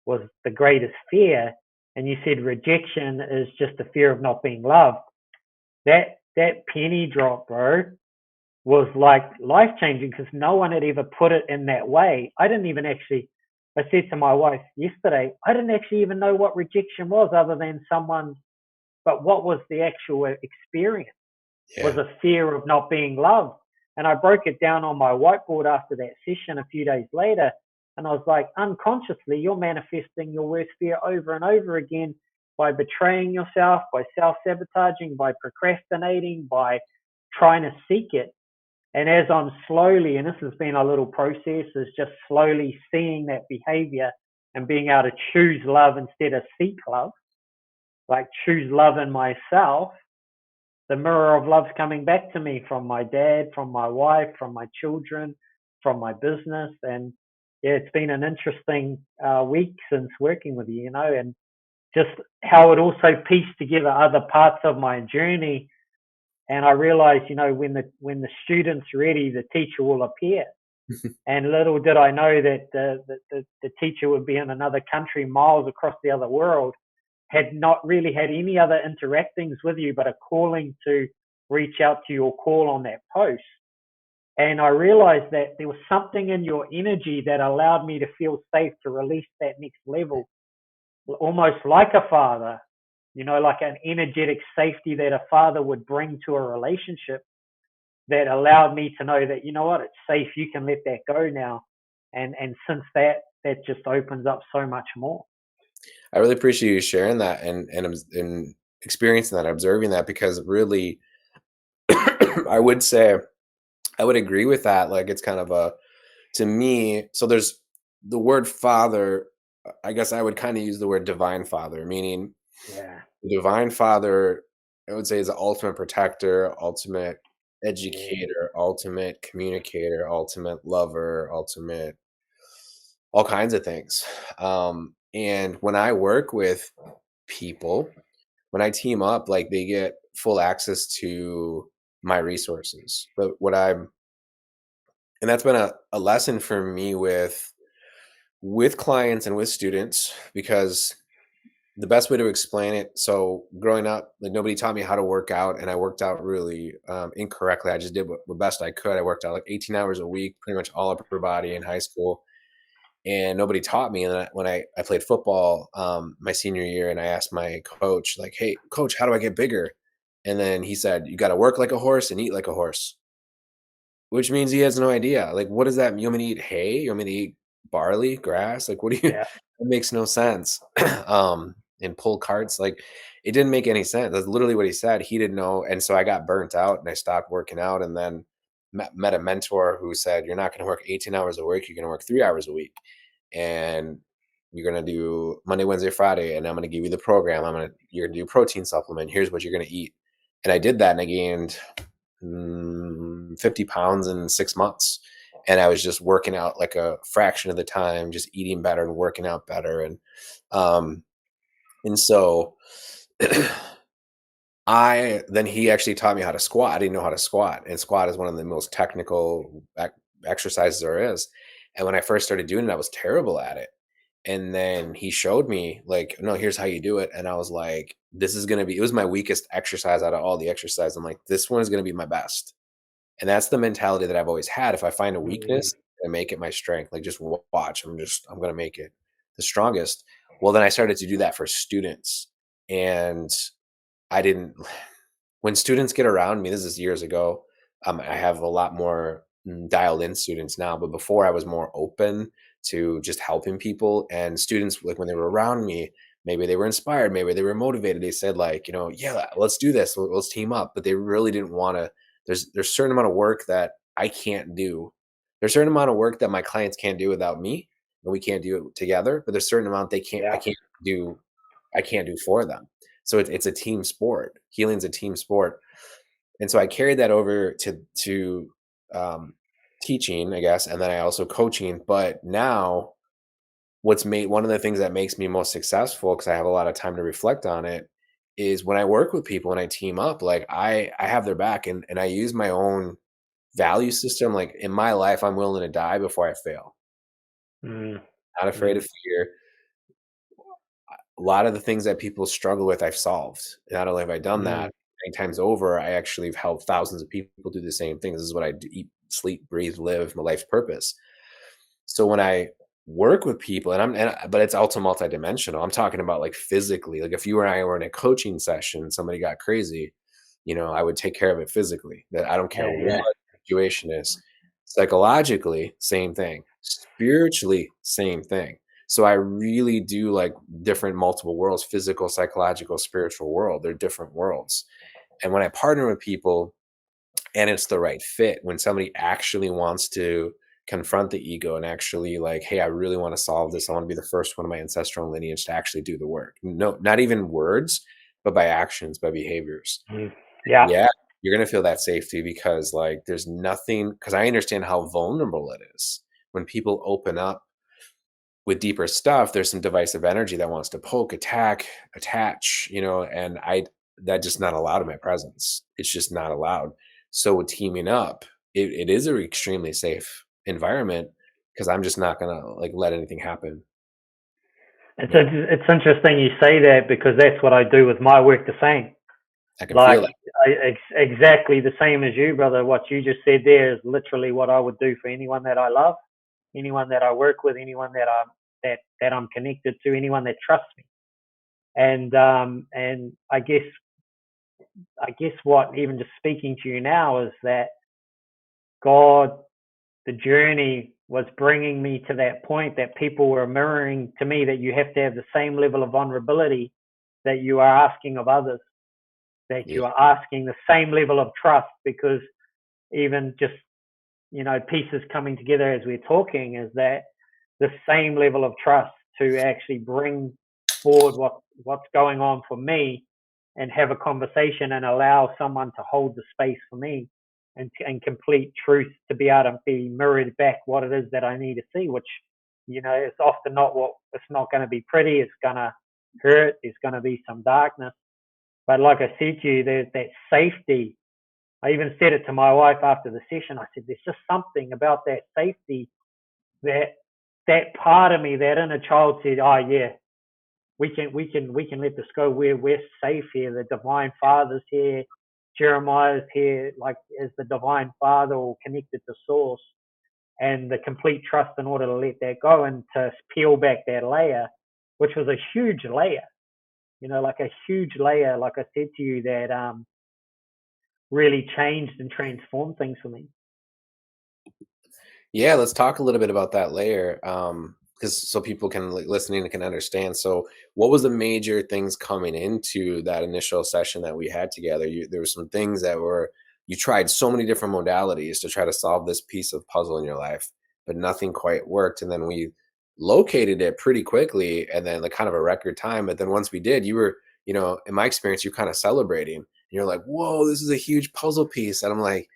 was the greatest fear, and you said rejection is just the fear of not being loved. That penny drop, bro, was like life changing because no one had ever put it in that way. I didn't even actually. I said to my wife yesterday, I didn't actually even know what rejection was, other than someone. But what was the actual experience? Was Yeah. a fear of not being loved. And I broke it down on my whiteboard after that session a few days later. And I was like, unconsciously, you're manifesting your worst fear over and over again by betraying yourself, by self sabotaging, by procrastinating, by trying to seek it. And as I'm slowly, and this has been a little process, is just slowly seeing that behavior and being able to choose love instead of seek love, like choose love in myself, the mirror of love's coming back to me from my dad, from my wife, from my children, from my business. And yeah, it's been an interesting week since working with you, and just how it also pieced together other parts of my journey. And I realized, when the student's ready, the teacher will appear. And little did I know that the teacher would be in another country, miles across the other world, had not really had any other interactions with you, but a calling to reach out to your call on that post. And I realized that there was something in your energy that allowed me to feel safe to release that next level, almost like a father, like an energetic safety that a father would bring to a relationship, that allowed me to know that, what, it's safe, you can let that go now. And since that just opens up so much more. I really appreciate you sharing that and experiencing that, observing that, because really, I would say I would agree with that. Like it's kind of a to me. So there's the word father. I guess I would kind of use the word divine father, meaning Yeah. the divine father. I would say is the ultimate protector, ultimate Yeah. educator, ultimate communicator, ultimate lover, ultimate all kinds of things. And when I work with people, when I team up, like they get full access to my resources. But and that's been a lesson for me with clients and with students, because the best way to explain it, so growing up, like nobody taught me how to work out, and I worked out really incorrectly. I just did what the best I could. I worked out like 18 hours a week, pretty much all upper body in high school, and nobody taught me. And then when I played football my senior year, and I asked my coach, like, hey coach, how do I get bigger? And then he said, you got to work like a horse and eat like a horse, which means he has no idea. Like, what does that mean? You want me to eat hay? You want me to eat barley, grass? Like, what do you Yeah. that makes no sense. And pull carts, like it didn't make any sense. That's literally what he said. He didn't know. And so I got burnt out and I stopped working out, and then met a mentor who said, you're not going to work 18 hours a week. You're going to work 3 hours a week. And you're going to do Monday, Wednesday, Friday. And I'm going to give you the program. You're going to do protein supplement. Here's what you're going to eat. And I did that, and I gained 50 pounds in 6 months. And I was just working out like a fraction of the time, just eating better and working out better. Um, and so he actually taught me how to squat. I didn't know how to squat, and squat is one of the most technical exercises there is. And when I first started doing it, I was terrible at it. And then he showed me like, no, here's how you do it. And I was like, this is gonna be. It was my weakest exercise out of all the exercises. I'm like, this one is gonna be my best. And that's the mentality that I've always had. If I find a Mm, weakness, I make it my strength. Like just watch. I'm gonna make it the strongest. Well, then I started to do that for students, and I didn't when students get around me, this is years ago, I have a lot more dialed in students now, but before I was more open to just helping people. And students, like when they were around me, maybe they were inspired, maybe they were motivated. They said, like, yeah, let's do this, let's team up. But they really didn't want to. There's a certain amount of work that I can't do. There's a certain amount of work that my clients can't do without me, and we can't do it together. But there's a certain amount yeah. do I can't do for them. So it's a team sport. Healing's a team sport, and so I carried that over to um, teaching, I guess, and then I also coaching. But now, what's made one of the things that makes me most successful, because I have a lot of time to reflect on it, is when I work with people and I team up. Like I have their back, and I use my own value system. Like in my life, I'm willing to die before I fail. Mm, Not afraid of mm, fear. A lot of the things that people struggle with, I've solved. Not only have I done mm, that many times over, I actually have helped thousands of people do the same thing. This is what I do, eat, sleep, breathe, live, my life's purpose. So when I work with people, but it's also multidimensional. I'm talking about like physically. Like if you and I were in a coaching session, somebody got crazy, I would take care of it physically. That I don't care yeah, what yeah. the situation is. Psychologically, same thing. Spiritually, same thing. So I really do like different multiple worlds, physical, psychological, spiritual world. They're different worlds. And when I partner with people, and it's the right fit, when somebody actually wants to confront the ego and actually like, hey, I really want to solve this, I want to be the first one of my ancestral lineage to actually do the work, no, not even words, but by actions, by behaviors. Mm, yeah. Yeah, you're going to feel that safety, because like there's nothing, because I understand how vulnerable it is when people open up with deeper stuff. There's some divisive energy that wants to poke, attack, attach, and that just not allowed in my presence. It's just not allowed. So with teaming up, it is an extremely safe environment, because I'm just not gonna like let anything happen. Yeah, It's interesting you say that because that's what I do with my work the same. I can Like feel that. exactly the same as you, brother. What you just said there is literally what I would do for anyone that I love, anyone that I work with, anyone that I'm connected to, anyone that trusts me. And I guess what even just speaking to you now is that God, the journey was bringing me to that point that people were mirroring to me that you have to have the same level of vulnerability that you are asking of others, that Yeah, you are asking the same level of trust, because even just pieces coming together as we're talking is that the same level of trust to actually bring forward what's going on for me and have a conversation and allow someone to hold the space for me and complete truth to be able to be mirrored back what it is that I need to see, which it's often not what it's not going to be pretty. It's going to hurt. There's going to be some darkness. But like I said to you, there's that safety. I even said it to my wife after the session. I said, there's just something about that safety that that part of me, that inner child said, oh yeah, we can let this go. We're safe here. The divine father's here. Jeremiah's here, like as the divine father or connected to source, and the complete trust in order to let that go and to peel back that layer, which was a huge layer, like a huge layer, like I said to you, that really changed and transformed things for me. yeah. Let's talk a little bit about that layer, because so people can like, listening can understand. So, what was the major things coming into that initial session that we had together? There were some things that were you tried so many different modalities to try to solve this piece of puzzle in your life, but nothing quite worked. And then we located it pretty quickly, and then like kind of a record time. But then once we did, in my experience, you're kind of celebrating. And you're like, whoa, this is a huge puzzle piece. And I'm like,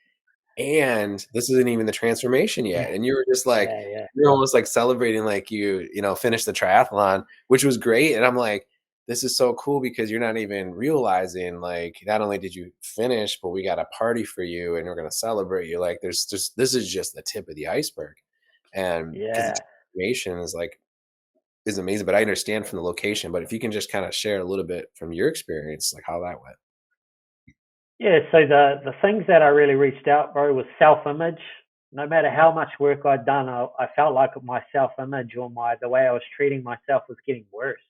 and this isn't even the transformation yet. And you were just like, Yeah, yeah, you're almost like celebrating like you finished the triathlon, which was great. And I'm like, this is so cool because you're not even realizing like not only did you finish, but we got a party for you and we're gonna celebrate you. Like there's just this is just the tip of the iceberg. And because the yeah. transformation is amazing, but I understand from the location. But if you can just kind of share a little bit from your experience, like how that went. Yeah, so the things that I really reached out, bro, was self-image. No matter how much work I'd done, I felt like my self-image or the way I was treating myself was getting worse.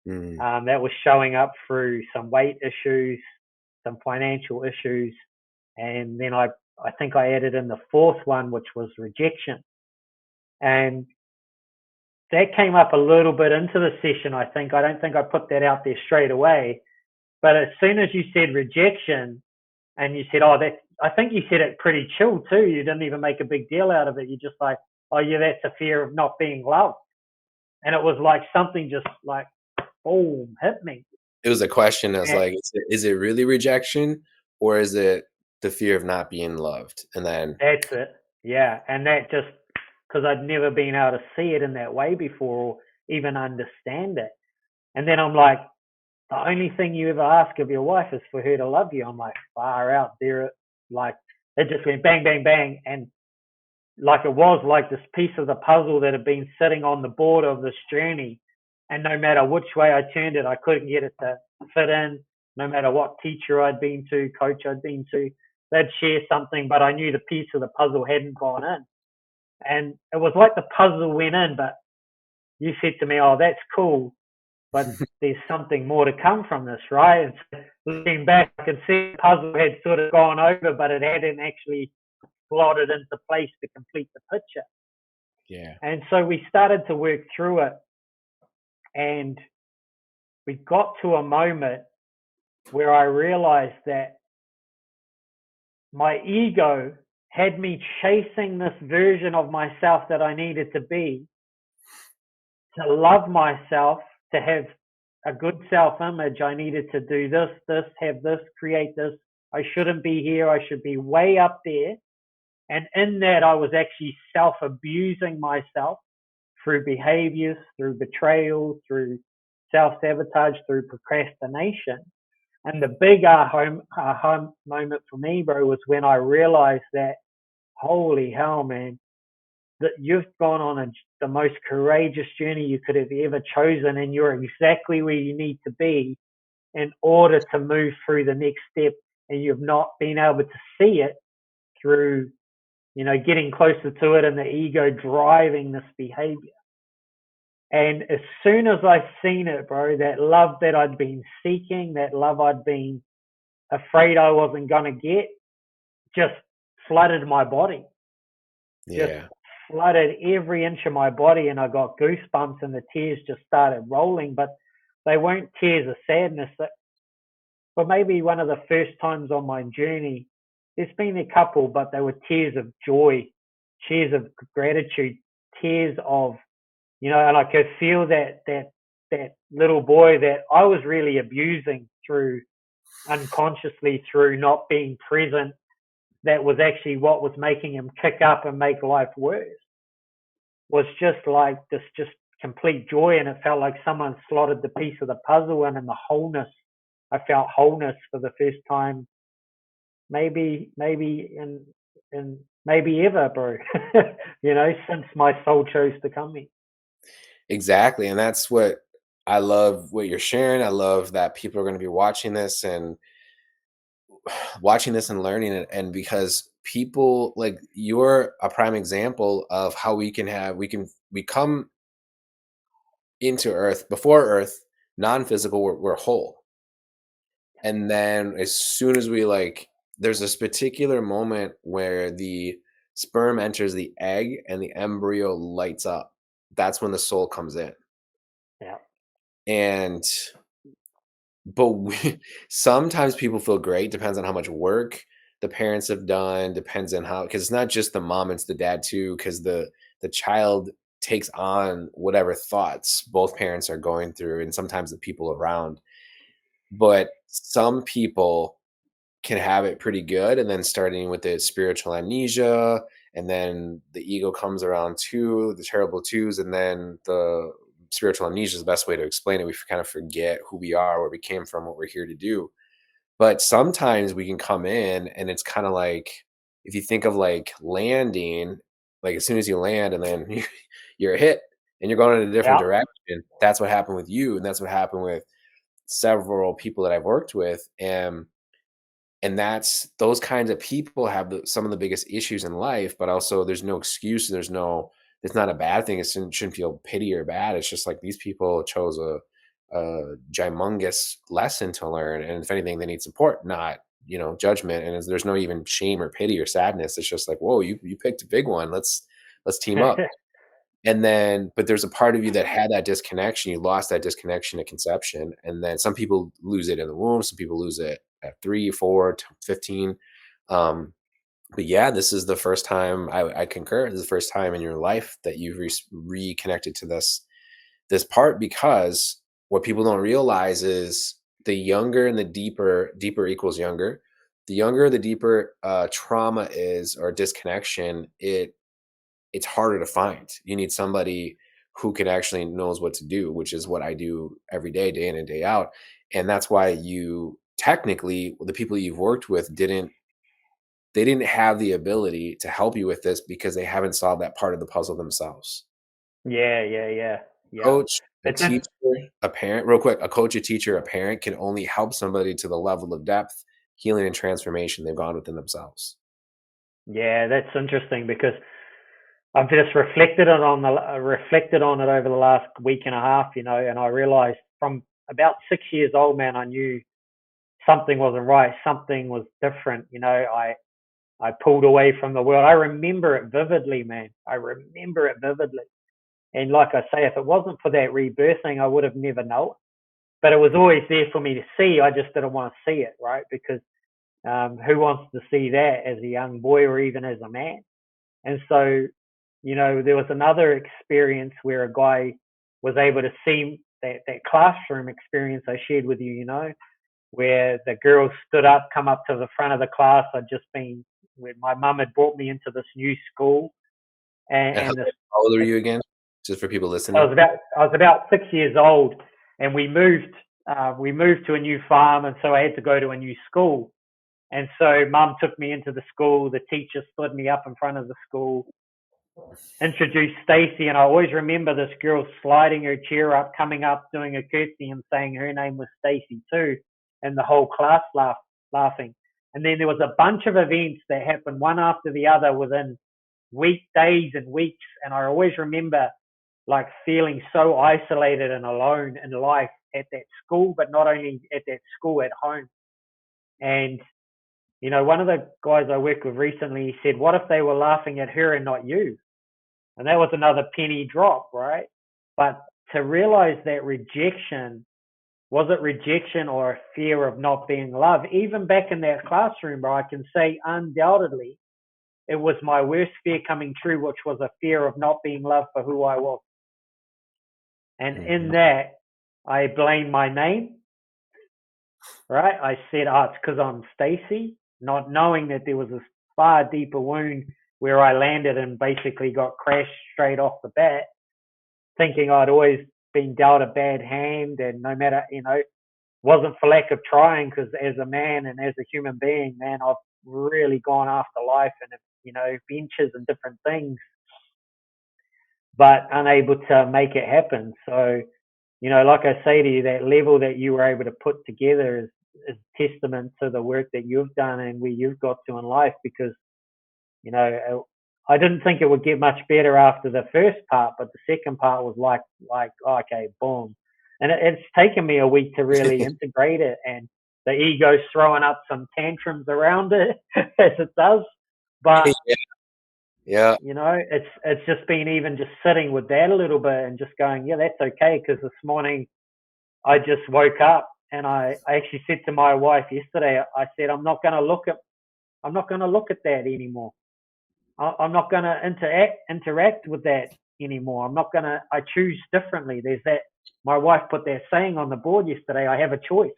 Mm, That was showing up through some weight issues, some financial issues, and then I think I added in the fourth one, which was rejection, and that came up a little bit into the session. I don't think I put that out there straight away, but as soon as you said rejection, and you said, "Oh, that," I think you said it pretty chill too. You didn't even make a big deal out of it. You just like, "Oh, yeah, that's a fear of not being loved," and it was like something just like boom hit me. it was a question that's And like, is it really rejection or is it the fear of not being loved? And then that's it. Yeah, and that just because I'd never been able to see it in that way before or even understand it. And then I'm like, the only thing you ever ask of your wife is for her to love you. I'm like, far out there. Like, it just went bang, bang, bang. And like it was like this piece of the puzzle that had been sitting on the board of this journey. And no matter which way I turned it, I couldn't get it to fit in. No matter what teacher I'd been to, coach I'd been to, they'd share something, but I knew the piece of the puzzle hadn't gone in. And it was like the puzzle went in, but you said to me, "Oh, that's cool, but there's something more to come from this," right? And so looking back, I could see the puzzle had sort of gone over, but it hadn't actually slotted into place to complete the picture. yeah, And so we started to work through it, and we got to a moment where I realized that my ego had me chasing this version of myself that I needed to be to love myself, to have a good self image. I needed to do this, have this, create this. I shouldn't be here. I should be way up there. And in that, I was actually self abusing myself through behaviors, through betrayal, through self sabotage, through procrastination. And the big aha moment for me, bro, was when I realized that, holy hell, man, that you've gone on the most courageous journey you could have ever chosen, and you're exactly where you need to be in order to move through the next step. And you've not been able to see it through, getting closer to it and the ego driving this behavior. And as soon as I seen it, bro, that love that I'd been seeking, that love I'd been afraid I wasn't going to get, just flooded my body, just yeah, flooded every inch of my body. And I got goosebumps and the tears just started rolling. But they weren't tears of sadness. For maybe one of the first times on my journey, there's been a couple, but they were tears of joy, tears of gratitude, tears of, and I could feel that little boy that I was really abusing through unconsciously through not being present. That was actually what was making him kick up and make life worse. Was just like this, just complete joy, and it felt like someone slotted the piece of the puzzle in, and the wholeness. I felt wholeness for the first time, maybe in maybe ever, bro. Since my soul chose to come here. exactly. And that's what I love what you're sharing. I love that people are going to be watching this and learning it. And because people like you're a prime example of how we come into earth before earth, non-physical, we're whole. And then as soon as there's this particular moment where the sperm enters the egg and the embryo lights up. That's when the soul comes in. Yeah, And but sometimes people feel great, depends on how much work the parents have done, depends on how, because it's not just the mom, it's the dad too, because the child takes on whatever thoughts both parents are going through and sometimes the people around. but some people can have it pretty good, and then starting with the spiritual amnesia, and then the ego comes around too, the terrible twos, and then the spiritual amnesia is the best way to explain it. We kind of forget who we are, where we came from, what we're here to do. But sometimes we can come in and it's kind of like, if you think of like landing, like as soon as you land and then you're hit and you're going in a different Yeah. direction. That's what happened with you, and that's what happened with several people that I've worked with. And that's those kinds of people have some of the biggest issues in life, but also there's no excuse. It's not a bad thing. It shouldn't feel pity or bad. It's just like these people chose a gymongous lesson to learn. And if anything, they need support, not, judgment. And there's no even shame or pity or sadness. It's just like, whoa, you picked a big one. Let's team up. And then, but there's a part of you that had that disconnection. You lost that disconnection at conception. And then some people lose it in the womb. Some people lose it at 3, 4, 15. Um, but yeah, this is the first time I concur. This is the first time in your life that you've reconnected to this part, because what people don't realize is the younger and the deeper equals younger. The younger, the deeper trauma is, or disconnection, it's harder to find. You need somebody who can actually knows what to do, which is what I do every day in and day out. And that's why you technically, the people you've worked with didn't have the ability to help you with this because they haven't solved that part of the puzzle themselves. Yeah, yeah, yeah, yeah. Coach, a It's just, teacher, a parent, real quick, a coach, a teacher, a parent can only help somebody to the level of depth, healing, and transformation they've gone within themselves. yeah, that's interesting because I've just reflected on it over the last week and a half, and I realized from about 6 years old, man, I knew something wasn't right, something was different. I pulled away from the world. I remember it vividly, man. I remember it vividly. And like I say, if it wasn't for that rebirthing, I would have never known. But it was always there for me to see. I just didn't want to see it, right? Because who wants to see that as a young boy or even as a man? And so, there was another experience where a guy was able to see that classroom experience I shared with you, where the girls stood up, come up to the front of the class. Where my mum had brought me into this new school, and, And and this, how old are you again? Just for people I listening. was about 6 years old, and we moved to a new farm, and so I had to go to a new school. And so mum took me into the school. The teacher stood me up in front of the school, introduced Stacy, and I always remember this girl sliding her chair up, coming up, doing a curtsy, and saying her name was Stacy too, and the whole class laughing. And then there was a bunch of events that happened one after the other within days and weeks, and I always remember like feeling so isolated and alone in life at that school, but not only at that school, at home. And one of the guys I worked with recently, he said, "What if they were laughing at her and not you?" And that was another penny drop, right? But to realize that rejection, was it rejection or a fear of not being loved? Even back in that classroom, bro, I can say undoubtedly it was my worst fear coming true, which was a fear of not being loved for who I was. And in Mhm. that, I blamed my name, right? I said, oh, it's because I'm Stacy, not knowing that there was this far deeper wound where I landed and basically got crashed straight off the bat, thinking I'd always been dealt a bad hand, and no matter, wasn't for lack of trying, because as a man and as a human being, man, I've really gone after life and, ventures and different things, but unable to make it happen. So, like I say to you, that level that you were able to put together is testament to the work that you've done and where you've got to in life, because, I didn't think it would get much better after the first part, but the second part was like, okay, boom. And it's taken me a week to really integrate it, and the ego's throwing up some tantrums around it as it does. But Yeah. Yeah. it's just been even just sitting with that a little bit and just going, yeah, that's okay. Because this morning I just woke up and I actually said to my wife yesterday, I said, I'm not going to look at that anymore. I'm not going to interact with that anymore. I choose differently. There's that, my wife put that saying on the board yesterday, I have a choice.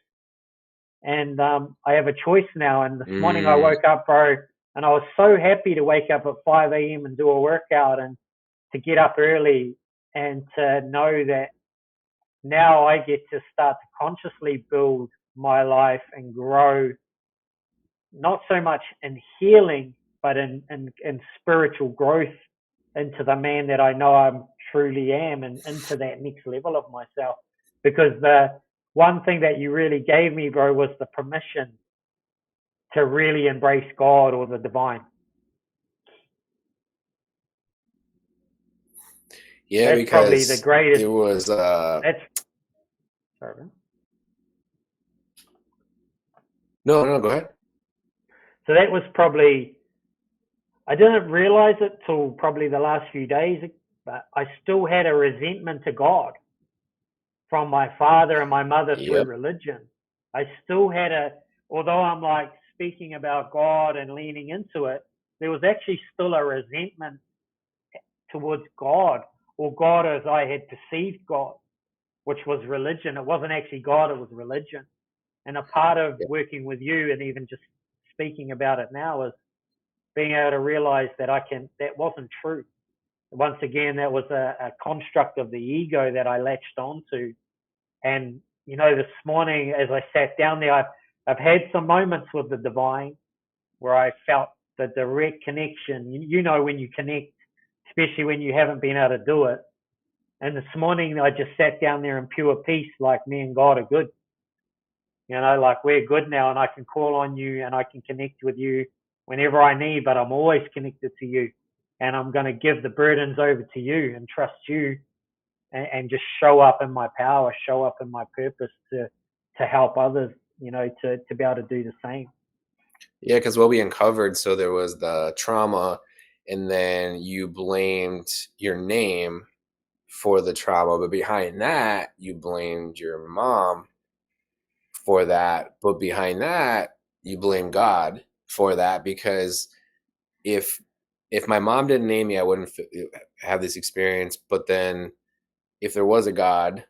and I have a choice now. And this morning I Mm, woke up, bro, and I was so happy to wake up at 5 a.m. and do a workout and to get up early and to know that now I get to start to consciously build my life and grow, not so much in healing, but in spiritual growth into the man that I know I truly am and into that next level of myself. Because the one thing that you really gave me, bro, was the permission to really embrace God or the divine. yeah, That's probably the because greatest. it was That's sorry. no, no, go ahead. So that was probably, I didn't realize it till probably the last few days, but I still had a resentment to God from my father and my mother through Yep. religion. I still had although I'm like speaking about God and leaning into it, there was actually still a resentment towards God, or God as I had perceived God, which was religion. It wasn't actually God, it was religion. And a part of Yep. working with you and even just speaking about it now is being able to realize that that wasn't true. Once again, that was a construct of the ego that I latched onto. And, this morning as I sat down there, I've had some moments with the divine where I felt the direct connection. When you connect, especially when you haven't been able to do it. And this morning I just sat down there in pure peace, like me and God are good. Like we're good now, and I can call on you and I can connect with you whenever I need, but I'm always connected to you. And I'm going to give the burdens over to you and trust you, and just show up in my power, show up in my purpose to help others, to be able to do the same. Yeah, because what we uncovered, so there was the trauma, and then you blamed your name for the trauma, but behind that, you blamed your mom for that. But behind that, you blame God for that because if if my mom didn't name me, I wouldn't have this experience. But then if there was a God,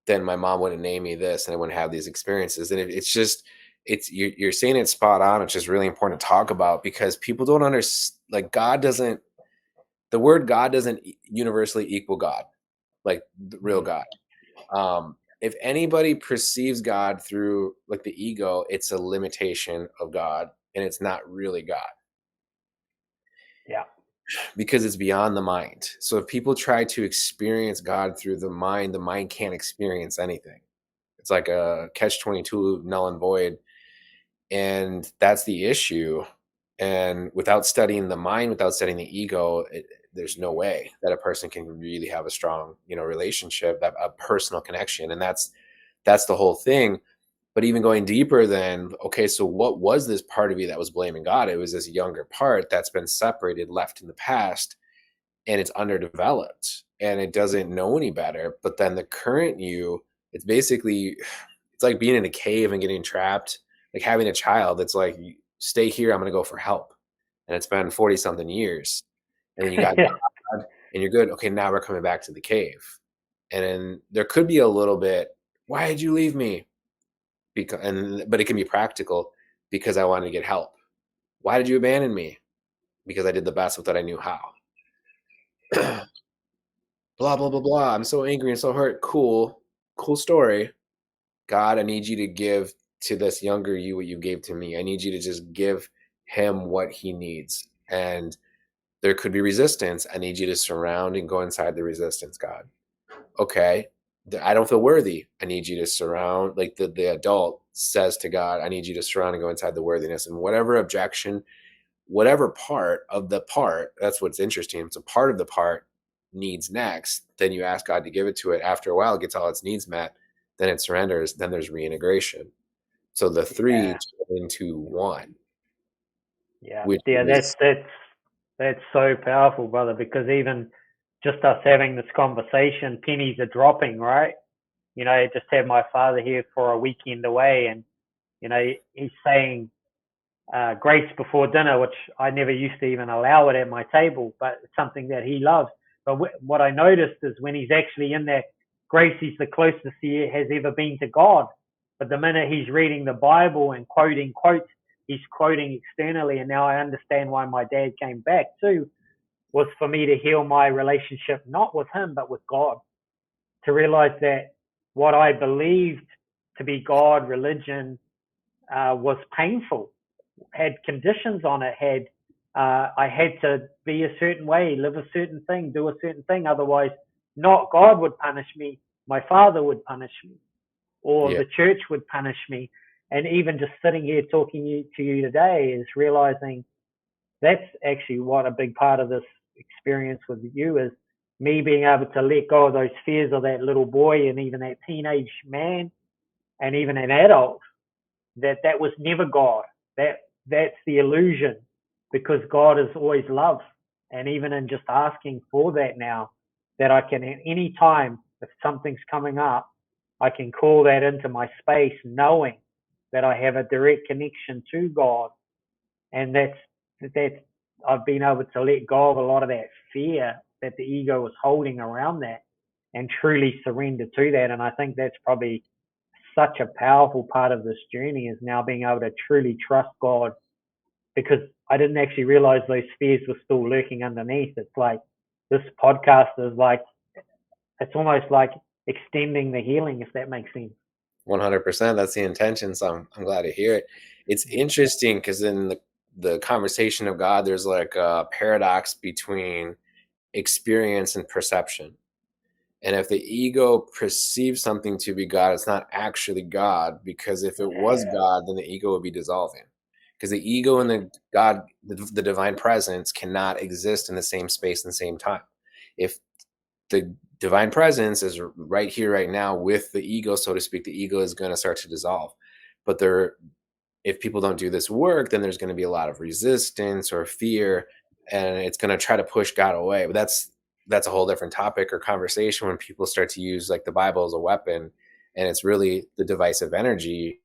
then my mom wouldn't name me this, and I wouldn't have these experiences. And it's just you're saying it spot on. It's just really important to talk about because people don't understand. Like God doesn't the word God doesn't universally equal God, like the real Mm. God. If anybody perceives God through like the ego, it's a limitation of God, and it's not really God Yeah. because it's beyond the mind. So if people try to experience God through the mind can't experience anything. It's like a catch 22, null and void. And that's the issue. And without studying the mind, without studying the ego, there's no way that a person can really have a strong, relationship, a personal connection. And that's the whole thing. But even going deeper than, okay, so what was this part of you that was blaming God? It was this younger part that's been separated, left in the past, and it's underdeveloped and it doesn't know any better. But then the current you, it's like being in a cave and getting trapped, like having a child that's like, stay here, I'm gonna go for help. And it's been 40 something years. And then you got Yeah. God and you're good. Okay, now we're coming back to the cave. And then there could be a little bit, why did you leave me? But it can be practical because I wanted to get help. Why did you abandon me? Because I did the best with what I knew how. Blah blah blah blah. I'm so angry and so hurt. Cool story. God, I need you to give to this younger you what you gave to me. I need you to just give him what he needs. And there could be resistance. I need you to surround and go inside the resistance, God. Okay. I don't feel worthy. I need you to surround, like the adult says to God, I need you to surround and go inside the worthiness. And whatever objection, whatever part of the part, that's what's interesting. It's a part of the part needs next. Then you ask God to give it to it. After a while, it gets all its needs met. Then it surrenders. Then there's reintegration. So the three Yeah. turn into one, Yeah. which Yeah. That's is that's that's so powerful, brother. Because even just us having this conversation, pennies are dropping, right? I just had my father here for a weekend away, and he's saying grace before dinner, which I never used to even allow it at my table, but it's something that he loves. But what I noticed is when he's actually in that grace, he's the closest he has ever been to God. But the minute he's reading the Bible and quoting quotes, he's quoting externally. And now I understand why my dad came back too, was for me to heal my relationship, not with him, but with God. To realize that what I believed to be God, religion, was painful, had conditions on it, had I had to be a certain way, live a certain thing, do a certain thing. Otherwise, not God would punish me, my father would punish me, or Yeah. the church would punish me. And even just sitting here talking to you today is realizing that's actually what a big part of this experience with you is, me being able to let go of those fears of that little boy and even that teenage man and even an adult, that was never God. That's the illusion, because God is always love. And even in just asking for that now, that I can at any time, if something's coming up, I can call that into my space, knowing that I have a direct connection to God. And that's I've been able to let go of a lot of that fear that the ego was holding around that, and truly surrender to that. And I think that's probably such a powerful part of this journey, is now being able to truly trust God, because I didn't actually realize those fears were still lurking underneath. It's like this podcast is like, it's almost like extending the healing, if that makes sense. 100%. That's the intention. So I'm glad to hear it. It's interesting because in the conversation of God, there's like a paradox between experience and perception. And if the ego perceives something to be God, it's not actually God, because if it was God, then the ego would be dissolving. Because the ego and the God, the divine presence, cannot exist in the same space and the same time. If the divine presence is right here, right now with the ego, so to speak, the ego is going to start to dissolve. But if people don't do this work, then there's going to be a lot of resistance or fear, and it's going to try to push God away. But that's a whole different topic or conversation when people start to use like the Bible as a weapon, and it's really the divisive energy,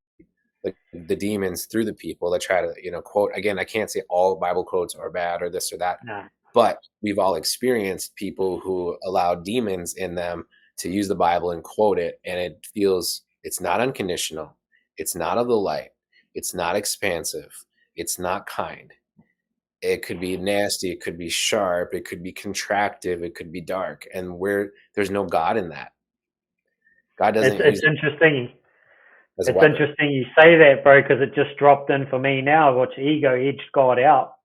like the demons through the people that try to, quote again. I can't say all Bible quotes are bad or this or that, No, but we've all experienced people who allow demons in them to use the Bible and quote it, and it's not unconditional, it's not of the light, it's not expansive, it's not kind. It could be nasty, it could be sharp, it could be contractive, it could be dark, and where there's no God in that. God it's doesn't use it's it interesting. as a It's weapon. interesting you say that, bro, because it just dropped in for me now. Watch ego edged God out.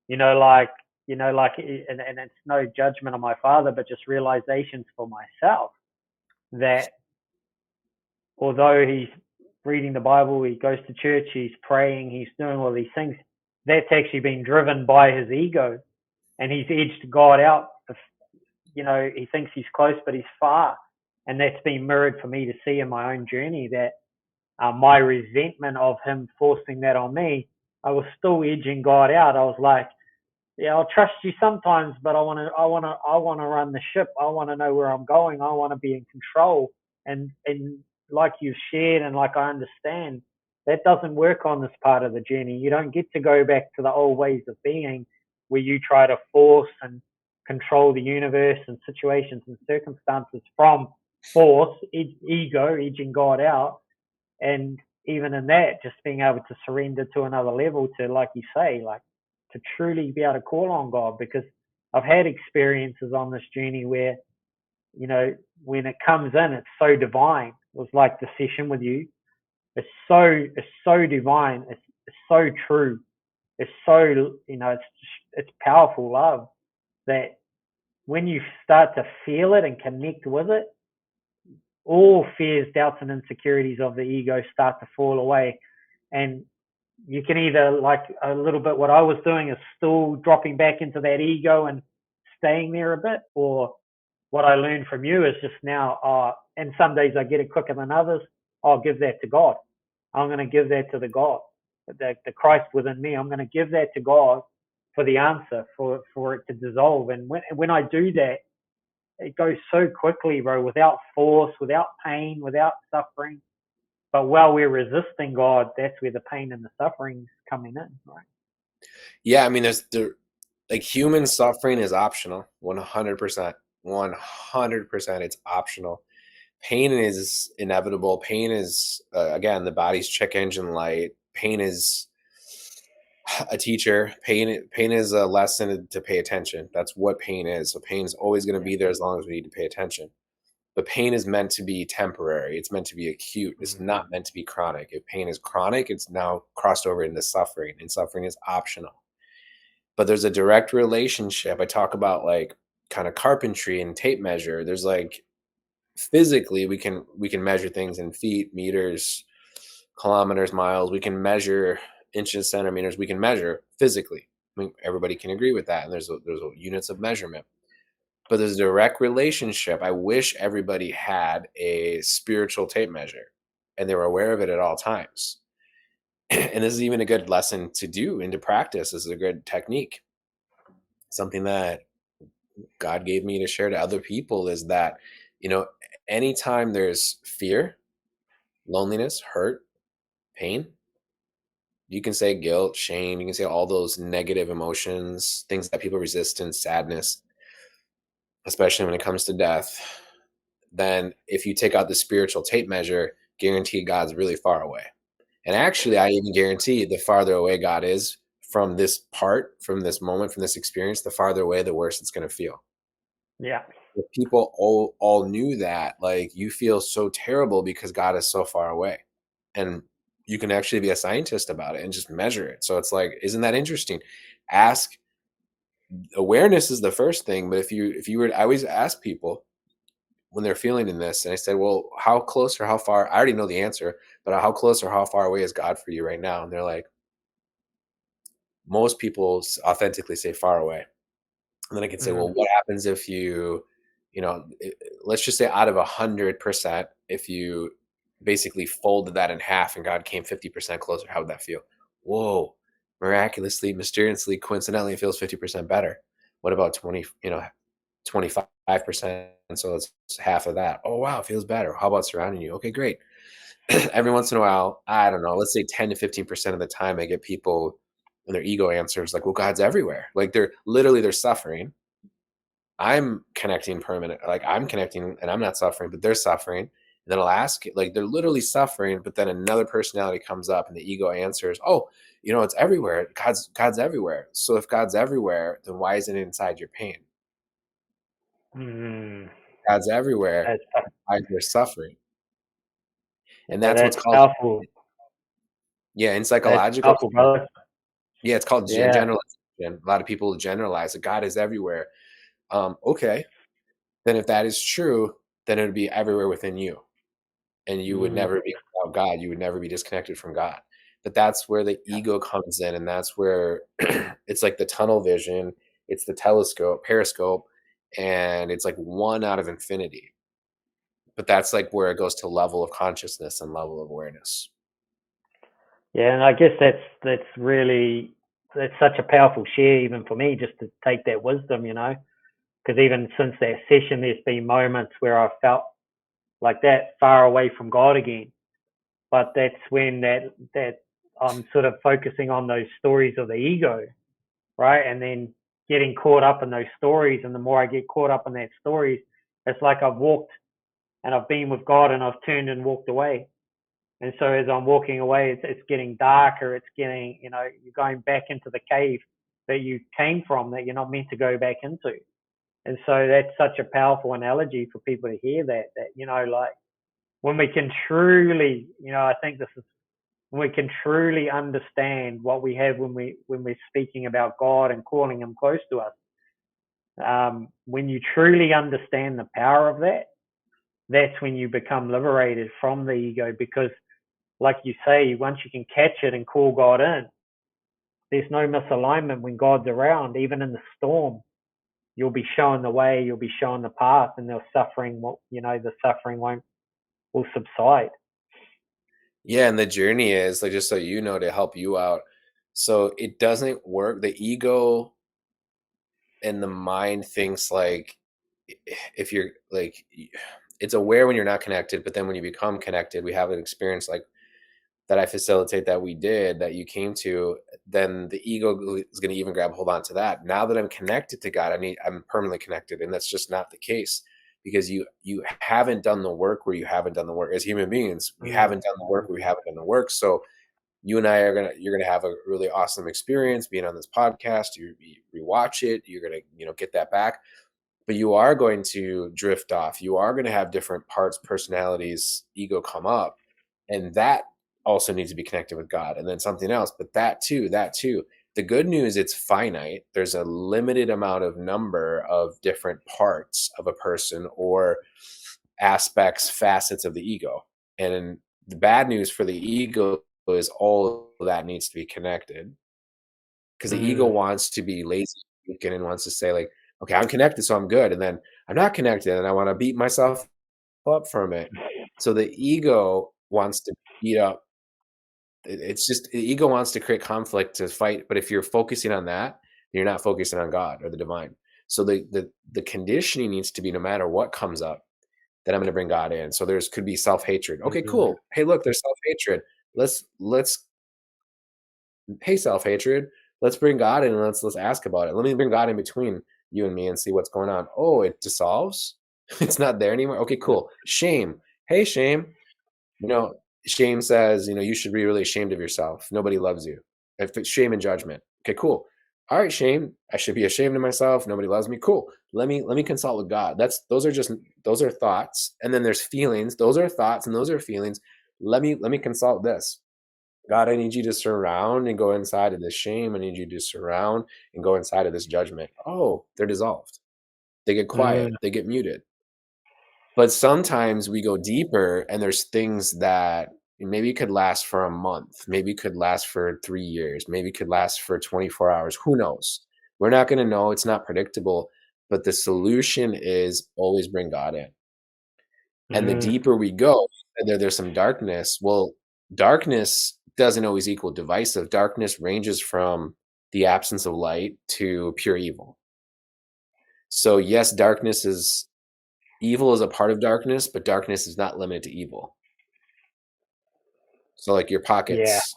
You know, like and it's no judgment on my father, but just realizations for myself that although he's reading the Bible, he goes to church, he's praying, he's doing all these things, that's actually been driven by his ego, and he's edged God out. He thinks he's close, but he's far, and that's been mirrored for me to see in my own journey. That my resentment of him forcing that on me, I was still edging God out. I was like, yeah, I'll trust you sometimes, but I want to run the ship. I want to know where I'm going. I want to be in control. And like you've shared, and like I understand, that doesn't work on this part of the journey. You don't get to go back to the old ways of being, where you try to force and control the universe and situations and circumstances from force, ego, edging God out. And even in that, just being able to surrender to another level, to, like you say, like to truly be able to call on God. Because I've had experiences on this journey where, when it comes in, it's so divine. It was like the session with you. It's so divine. It's so true. It's so, it's powerful love, that when you start to feel it and connect with it, all fears, doubts, and insecurities of the ego start to fall away. And you can either, like a little bit what I was doing, is still dropping back into that ego and staying there a bit, or what I learned from you is just now, and some days I get it quicker than others, I'll give that to God. I'm going to give that to the God, the Christ within me. I'm going to give that to God for the answer, for it to dissolve. And when I do that, it goes so quickly, bro, without force, without pain, without suffering. But while we're resisting God, that's where the pain and the suffering's coming in, right? Yeah, I mean, like human suffering is optional, 100%, 100%. It's optional. Pain is inevitable. Pain is, again, the body's check engine light. Pain is a teacher. Pain is a lesson to pay attention. That's what pain is. So pain is always going to Yeah. be there as long as we need to pay attention. But pain is meant to be temporary. It's meant to be acute. It's Mm-hmm. not meant to be chronic. If pain is chronic, it's now crossed over into suffering, and suffering is optional. But there's a direct relationship. I talk about like kind of carpentry and tape measure. There's like physically we can measure things in feet, meters, kilometers, miles. We can measure inches, centimeters. We can measure physically. I mean, everybody can agree with that. And there's units of measurement. But there's a direct relationship. I wish everybody had a spiritual tape measure and they were aware of it at all times. And this is even a good lesson to do and to practice. This is a good technique. Something that God gave me to share to other people is that, you know, anytime there's fear, loneliness, hurt, pain, you can say guilt, shame, you can say all those negative emotions, things that people resist, and sadness, especially when it comes to death. Then if you take out the spiritual tape measure, guarantee God's really far away. And actually, I even guarantee the farther away God is from this part, from this moment, from this experience, the farther away, the worse it's going to feel. Yeah. If people all knew that, like, you feel so terrible because God is so far away. And you can actually be a scientist about it and just measure it. So it's like, isn't that interesting? Ask Awareness is the first thing, but if you were I always ask people when they're feeling in this, and I said, "Well, how close or how far?" I already know the answer, but how close or how far away is God for you right now? And they're like, most people authentically say far away. And then I could say, Mm. well, what happens if you know, let's just say out of 100%, if you basically folded that in half and God came 50% closer, how would that feel? Whoa, miraculously, mysteriously, coincidentally, it feels 50% better. What about 25%? So it's half of that. Oh, wow, it feels better. How about surrounding you? Okay, great. Every once in a while, I don't know, let's say 10 to 15% of the time I get people and their ego answers like, well, God's everywhere. Like they're suffering. I'm connecting permanent, like I'm connecting and I'm not suffering, but they're suffering. And then I'll ask, like, they're literally suffering, but then another personality comes up and the ego answers, oh, it's everywhere. God's everywhere. So if God's everywhere, then why isn't it inside your pain? Mm. God's everywhere. That's Why is there suffering? And that's what's that's called, powerful. yeah, in That's psychological powerful, brother. yeah, it's called Yeah. generalization. A lot of people generalize that God is everywhere. Okay, then if that is true, then it would be everywhere within you, and you would Mm. never be without God. You would never be disconnected from God. But that's where the ego comes in, and that's where it's like the tunnel vision, it's the periscope, and it's like one out of infinity. But that's like where it goes to level of consciousness and level of awareness. Yeah, and I guess that's such a powerful share even for me just to take that wisdom, because even since that session, there's been moments where I felt like that far away from God again. But that's when that I'm sort of focusing on those stories of the ego, right? And then getting caught up in those stories, and the more I get caught up in that stories, it's like I've walked and I've been with God and I've turned and walked away. And so as I'm walking away, it's getting darker. It's getting, you're going back into the cave that you came from that you're not meant to go back into. And so that's such a powerful analogy for people to hear that, like when we can truly, I think this is when we can truly understand what we have when we're speaking about God and calling Him close to us. When you truly understand the power of that, that's when you become liberated from the ego because like you say, once you can catch it and call God in, there's no misalignment when God's around. Even in the storm, you'll be showing the way, you'll be showing the path, and the suffering will subside. Yeah, and the journey is like, just so you know, to help you out. So it doesn't work. The ego and the mind thinks like, if you're like, it's aware when you're not connected, but then when you become connected, we have an experience like that I facilitate, that we did, that you came to, then the ego is going to even grab hold on to that. Now that I'm connected to God, I'm permanently connected, and that's just not the case. because you haven't done the work where you haven't done the work. As human beings, we Mm, haven't done the work where we haven't done the work. So you and I you're gonna have a really awesome experience being on this podcast. You rewatch it, you're gonna, get that back, but you are going to drift off. You are going to have different parts, personalities, ego come up, and that also needs to be connected with God, and then something else. But that too. The good news, it's finite. There's a limited amount of number of different parts of a person or aspects, facets of the ego. And the bad news for the ego is all of that needs to be connected, because the ego mm, wants to be lazy and wants to say like, okay, I'm connected, so I'm good. And then I'm not connected and I want to beat myself up from it. So the ego wants to beat up. It's just the ego wants to create conflict to fight. But if you're focusing on that, you're not focusing on God or the divine. So the conditioning needs to be, no matter what comes up, that I'm going to bring God in. So there's could be self-hatred. Okay, mm, cool. Hey, look, there's self-hatred. Let's hey, self-hatred, let's bring God in and let's ask about it. Let me bring God in between you and me and see what's going on. Oh, it dissolves. It's not there anymore. Okay, cool. Shame. Hey, shame. You know, shame says, you should be really ashamed of yourself. Nobody loves you. If it's shame and judgment. Okay, cool. All right, shame. I should be ashamed of myself. Nobody loves me. Cool. Let me consult with God. Those are thoughts. And then there's feelings. Those are thoughts and those are feelings. Let me consult this. God, I need you to surround and go inside of this shame. I need you to surround and go inside of this judgment. Oh, they're dissolved. They get mm, quiet. They get muted. But sometimes we go deeper and there's things that maybe could last for a month, maybe could last for 3 years, maybe could last for 24 hours. Who knows? We're not going to know. It's not predictable. But the solution is always bring God in. And the mm. deeper we go, and there's some darkness. Well, darkness doesn't always equal divisive. Darkness ranges from the absence of light to pure evil. So yes, evil is a part of darkness, but darkness is not limited to evil. So like your Yeah, pockets,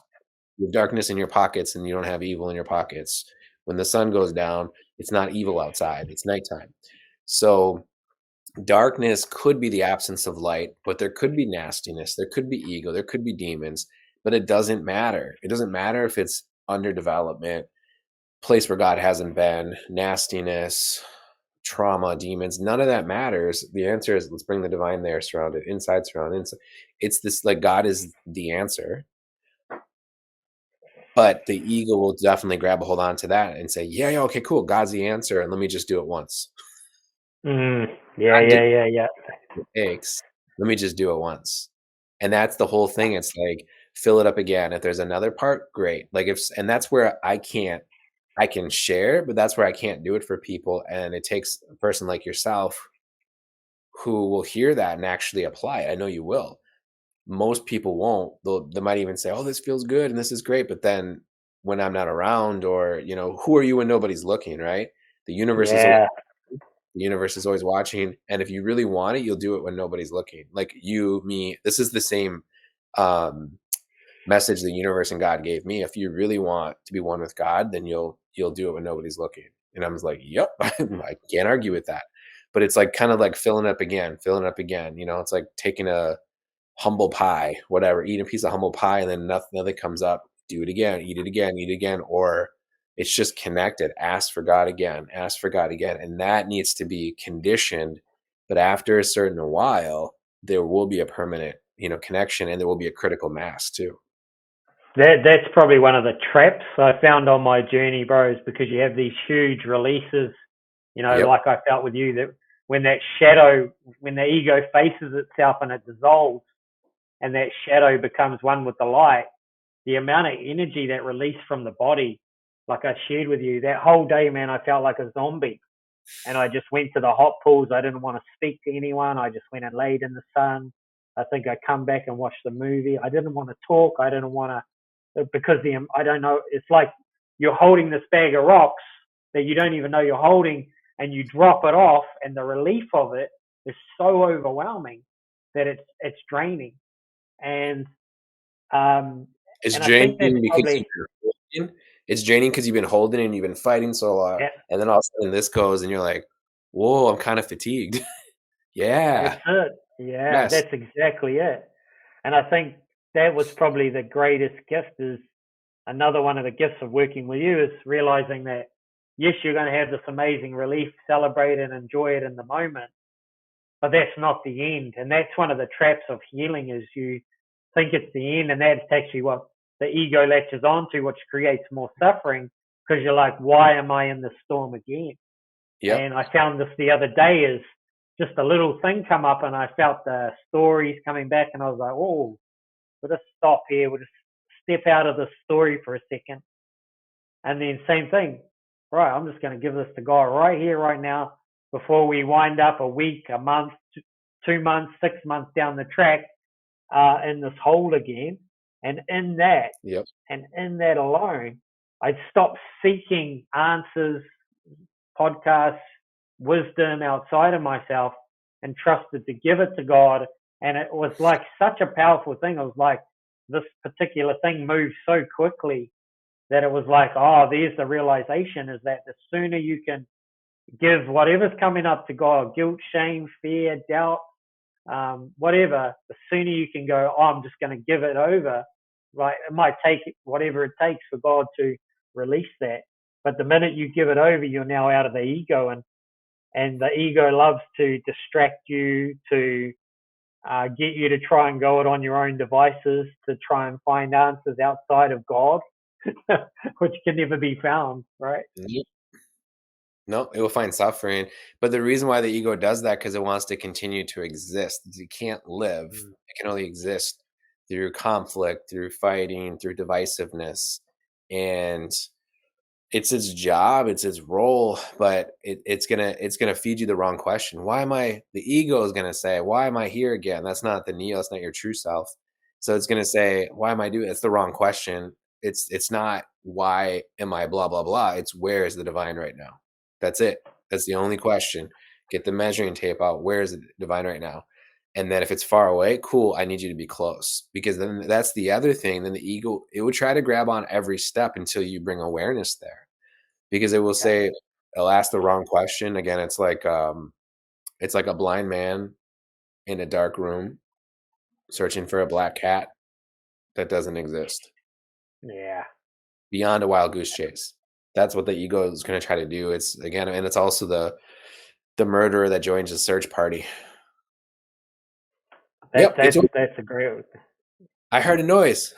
you have darkness in your pockets and you don't have evil in your pockets. When the sun goes down, it's not evil outside, it's nighttime. So darkness could be the absence of light, but there could be nastiness, there could be ego, there could be demons, but it doesn't matter. It doesn't matter if it's underdevelopment, place where God hasn't been, nastiness, trauma, demons, none of that matters. The answer is let's bring the divine there, surround it, inside, surround inside. It's this like God is the answer, but the ego will definitely grab a hold on to that and say, yeah, yeah, okay, cool. God's the answer, and let me just do it once. mm, yeah, God did yeah, yeah, yeah, what it takes. Let me just do it once. And that's the whole thing. It's like, fill it up again. If there's another part, great. Like and that's where I can share, but that's where I can't do it for people. And it takes a person like yourself who will hear that and actually apply it. I know you will. Most people won't. They might even say, "Oh, this feels good and this is great," but then when I'm not around, or who are you when nobody's looking, right? The universe is always yeah. the universe is always watching, and if you really want it, you'll do it when nobody's looking. Like you, me, this is the same um, message the universe and God gave me. If you really want to be one with God, then you'll do it when nobody's looking. And I was like, "Yep, I can't argue with that." But it's like kind of like filling up again, filling up again. It's like taking a humble pie, whatever, eat a piece of humble pie and then nothing comes up, do it again, eat it again, or it's just connected. Ask for God again, ask for God again. And that needs to be conditioned. But after a certain while, there will be a permanent, connection, and there will be a critical mass too. That's probably one of the traps I found on my journey, bro, is because you have these huge releases, Yep. like I felt with you, that when that shadow, when the ego faces itself and it dissolves and that shadow becomes one with the light, the amount of energy that released from the body, like I shared with you, that whole day, man, I felt like a zombie. And I just went to the hot pools. I didn't want to speak to anyone. I just went and laid in the sun. I think I come back and watched the movie. I didn't want to talk. I didn't want to, because I don't know. It's like you're holding this bag of rocks that you don't even know you're holding, and you drop it off, and the relief of it is so overwhelming that it's draining. And um, It's and I think that's draining because probably, you've been holding. It's draining because you've been holding and you've been fighting so long, yeah, and then all of a sudden this goes, and you're like, "Whoa, I'm kind of fatigued." That's Yeah. it. Yeah, Yes. that's exactly it. And I think that was probably the greatest gift is another one of the gifts of working with you is realizing that yes, you're going to have this amazing relief, celebrate and enjoy it in the moment, but that's not the end. And that's one of the traps of healing is you think it's the end, and that's actually what the ego latches onto, which creates more suffering because you're like, why am I in the storm again? Yep. And I found this the other day is just a little thing come up, and I felt the stories coming back, and I was like, oh, we'll just stop here. We'll just step out of the story for a second. And then same thing, right? I'm just going to give this to God right here, right now, before we wind up a week, a month, 2 months, 6 months down the track in this hole again. And in that, Yep. and in that alone, I'd stopped seeking answers, podcasts, wisdom outside of myself, and trusted to give it to God. And it was like such a powerful thing. It was like this particular thing moved so quickly that it was like, oh, there's the realization is that the sooner you can give whatever's coming up to God, guilt, shame, fear, doubt, whatever, the sooner you can go, oh, I'm just going to give it over. Right? It might take whatever it takes for God to release that. But the minute you give it over, you're now out of the ego, and the ego loves to distract you, to get you to try and go it on your own devices, to try and find answers outside of God, which can never be found, right? Yep. No, it will find suffering. But the reason why the ego does that because it wants to continue to exist. It can't live. Mm. It can only exist through conflict, through fighting, through divisiveness. And it's its job, it's its role, but it's gonna feed you the wrong question. Why am I the ego is gonna say, "Why am I here again?" That's not the Neo, it's not your true self. So it's gonna say, "Why am I doing" it's the wrong question. It's not, "Why am I blah, blah, blah?" It's, "Where is the divine right now?" That's it. That's the only question. Get the measuring tape out. Where is the divine right now? And then if it's far away, cool, I need you to be close. Because then that's the other thing, then the ego, it would try to grab on every step until you bring awareness there because it will Okay. say it'll ask the wrong question. Again, it's like a blind man in a dark room searching for a black cat that doesn't exist Yeah. beyond a wild goose chase. That's what the ego is going to try to do. It's again, and it's also the murderer that joins the search party. That Yep, that's that's a great. I heard a noise.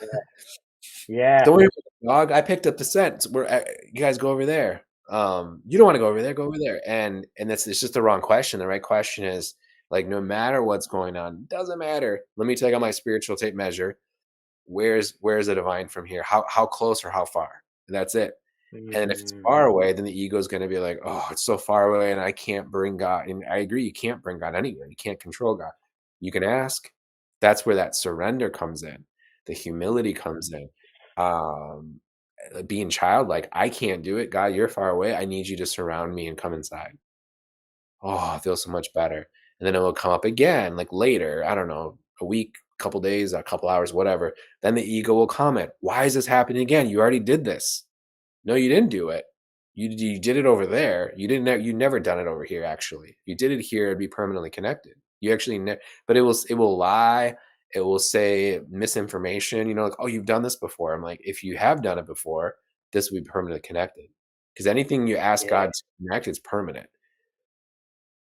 Yeah. Don't worry about the dog. I picked up the scent. Where you guys go over there. You don't want to go over there. Go over there. And that's it's just the wrong question. The right question is like no matter what's going on, doesn't matter. Let me take out my spiritual tape measure. Where's the divine from here? How close or how far? And that's it. And if it's Mm, far away, then the ego is going to be like, oh, it's so far away, and I can't bring God. And I agree, you can't bring God anywhere. You can't control God. You can ask. That's where that surrender comes in. The humility comes in. Um, being childlike. I can't do it. God, you're far away. I need you to surround me and come inside. Oh, it feels so much better. And then it will come up again, like later. I don't know, a week, a couple days, a couple hours, whatever. Then the ego will comment. Why is this happening again? You already did this. No, you didn't do it. You did it over there. You never done it over here, actually. If you did it here, it'd be permanently connected. You actually but it will lie. It will say misinformation, like, "Oh, you've done this before." I'm like, "If you have done it before, this will be permanently connected." Because anything you ask yeah. God to connect, it's permanent.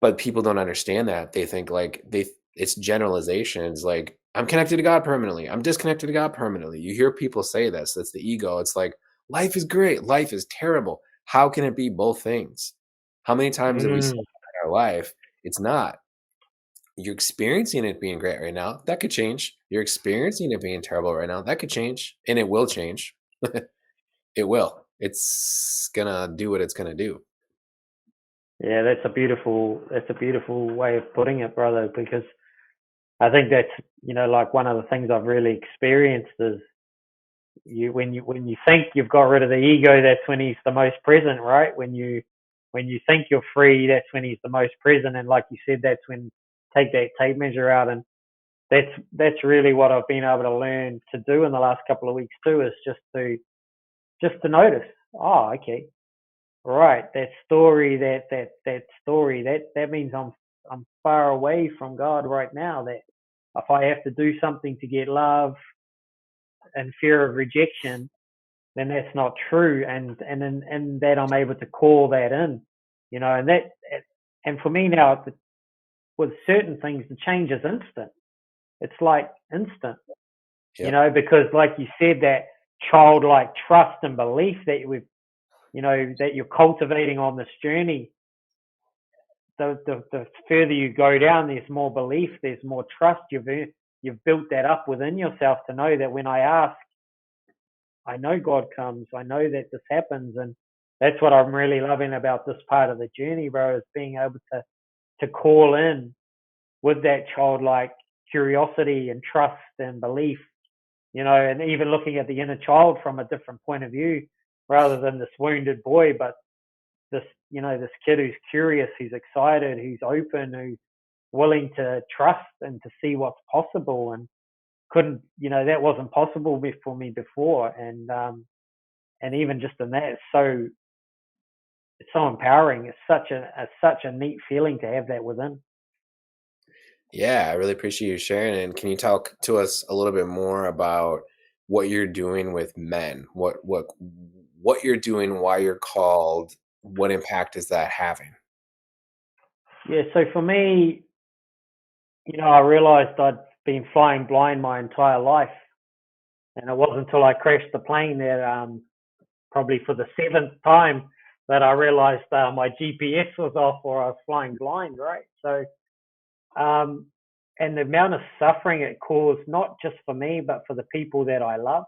But people don't understand that. They think like it's generalizations like I'm connected to God permanently. I'm disconnected to God permanently. You hear people say this. That's the ego. It's like life is great. Life is terrible. How can it be both things? How many times have we said Mm, in our life? It's not. You're experiencing it being great right now. That could change. You're experiencing it being terrible right now. That could change. And it will change. It will. It's gonna do what it's gonna do. yeah, that's a beautiful way of putting it, brother. Because I think that's like one of the things I've really experienced is when you think you've got rid of the ego, that's when he's the most present, right? When you think you're free, that's when he's the most present. And like you said, that's when take that tape measure out, and that's really what I've been able to learn to do in the last couple of weeks too, is just to notice. Oh, okay, right. That story, that story, that means I'm I'm far away from God right now. That if I have to do something to get love and fear of rejection, then that's not true. And that I'm able to call that in, and and for me now, with certain things, the change is instant. It's like instant, Yep. because like you said, that childlike trust and belief that you're cultivating on this journey. The further you go down, there's more belief, there's more trust. You've built that up within yourself to know that when I ask, I know God comes. I know that this happens, and that's what I'm really loving about this part of the journey, bro. Is being able to call in with that childlike curiosity and trust and belief, and even looking at the inner child from a different point of view, rather than this wounded boy, but this kid who's curious, who's excited, who's open, who's willing to trust and to see what's possible. And couldn't, that wasn't possible for me before. And even just in that, it's so empowering. It's such a neat feeling to have that within. Yeah, I really appreciate you sharing it. And can you talk to us a little bit more about what you're doing with men? What you're doing, why you're called, what impact is that having? Yeah. So for me, I realized I'd been flying blind my entire life, and it wasn't until I crashed the plane that, probably for the seventh time, that I realized my GPS was off, or I was flying blind. Right. So, um, and the amount of suffering it caused, not just for me, but for the people that I love.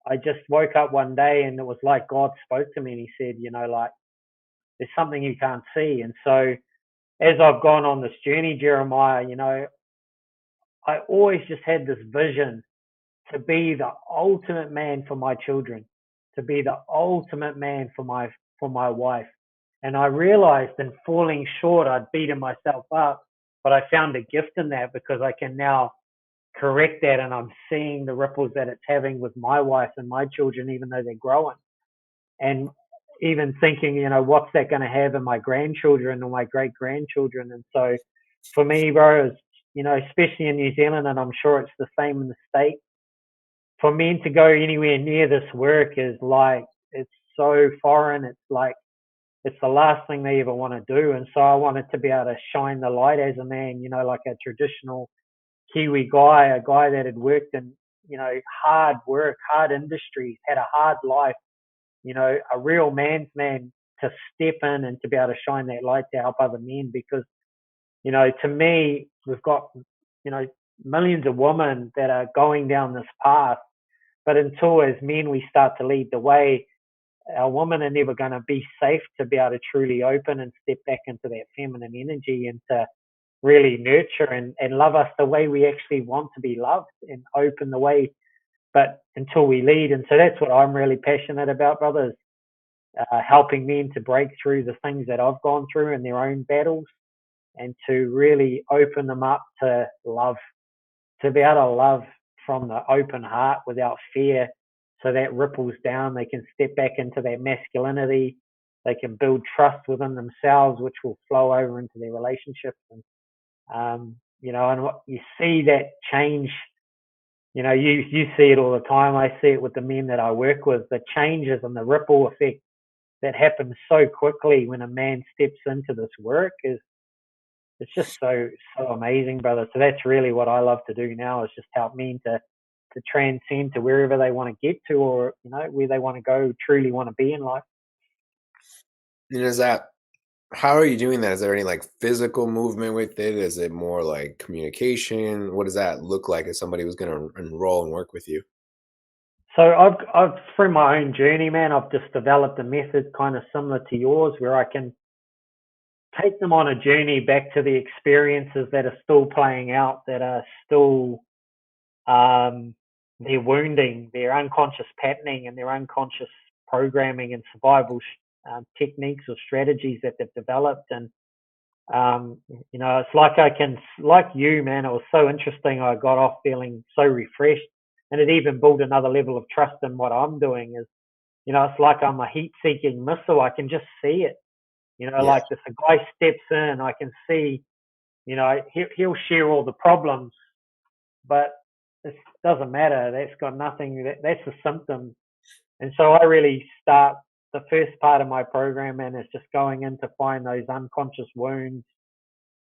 I just woke up one day and it was like God spoke to me and he said, like, there's something you can't see. And so as I've gone on this journey, Jeremiah, I always just had this vision to be the ultimate man for my children, to be the ultimate man for my wife. And I realized in falling short, I'd beaten myself up, but I found a gift in that because I can now correct that, and I'm seeing the ripples that it's having with my wife and my children, even though they're growing. And even thinking, what's that going to have in my grandchildren or my great grandchildren? And so for me, bro, is, especially in New Zealand, and I'm sure it's the same in the States, for men to go anywhere near this work is like, it's so foreign. It's like, it's the last thing they ever want to do. And so I wanted to be able to shine the light as a man, like a traditional Kiwi guy, a guy that had worked in, hard work, hard industries, had a hard life, a real man's man, to step in and to be able to shine that light to help other men. Because, to me, we've got, you know, millions of women that are going down this path. But until as men we start to lead the way, our women are never going to be safe to be able to truly open and step back into that feminine energy and to really nurture and love us the way we actually want to be loved and open the way. But until we lead, and so that's what I'm really passionate about, brothers, helping men to break through the things that I've gone through in their own battles and to really open them up to love, to be able to love from the open heart without fear. So that ripples down. They can step back into that masculinity. They can build trust within themselves, which will flow over into their relationships. And what you see that change, you see it all the time. I see it with the men that I work with, the changes and the ripple effect that happens so quickly when a man steps into this work is, it's just so amazing, brother. So that's really what I love to do now, is just help men to transcend to wherever they want to get to, or where they want to go, truly want to be in life. And is that how are you doing that? Is there any like physical movement with it? Is it more like communication? What does that look like if somebody was going to enroll and work with you? So I've through my own journey, man, I've just developed a method kind of similar to yours, where I can take them on a journey back to the experiences that are still playing out, that are still, um, their wounding, their unconscious patterning, and their unconscious programming and survival techniques or strategies that they've developed. And it's like I can, like you, man. It was so interesting. I got off feeling so refreshed, and it even built another level of trust in what I'm doing. Is, it's like I'm a heat-seeking missile. I can just see it. Yeah. like if a guy steps in, I can see, he'll share all the problems, but it doesn't matter. That's got nothing. That's a symptom. And so I really start the first part of my program, and it's just going in to find those unconscious wounds,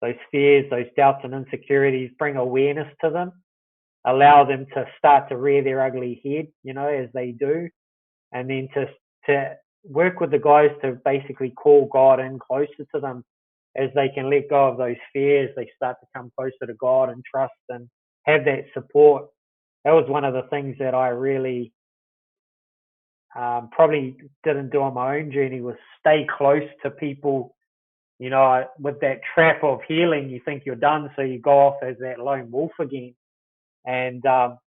those fears, those doubts and insecurities, bring awareness to them, allow them to start to rear their ugly head, as they do, and then to work with the guys to basically call God in closer to them as they can let go of those fears. They start to come closer to God and trust and have that support. That was one of the things that I really probably didn't do on my own journey, was stay close to people. With that trap of healing, you think you're done, so you go off as that lone wolf again. And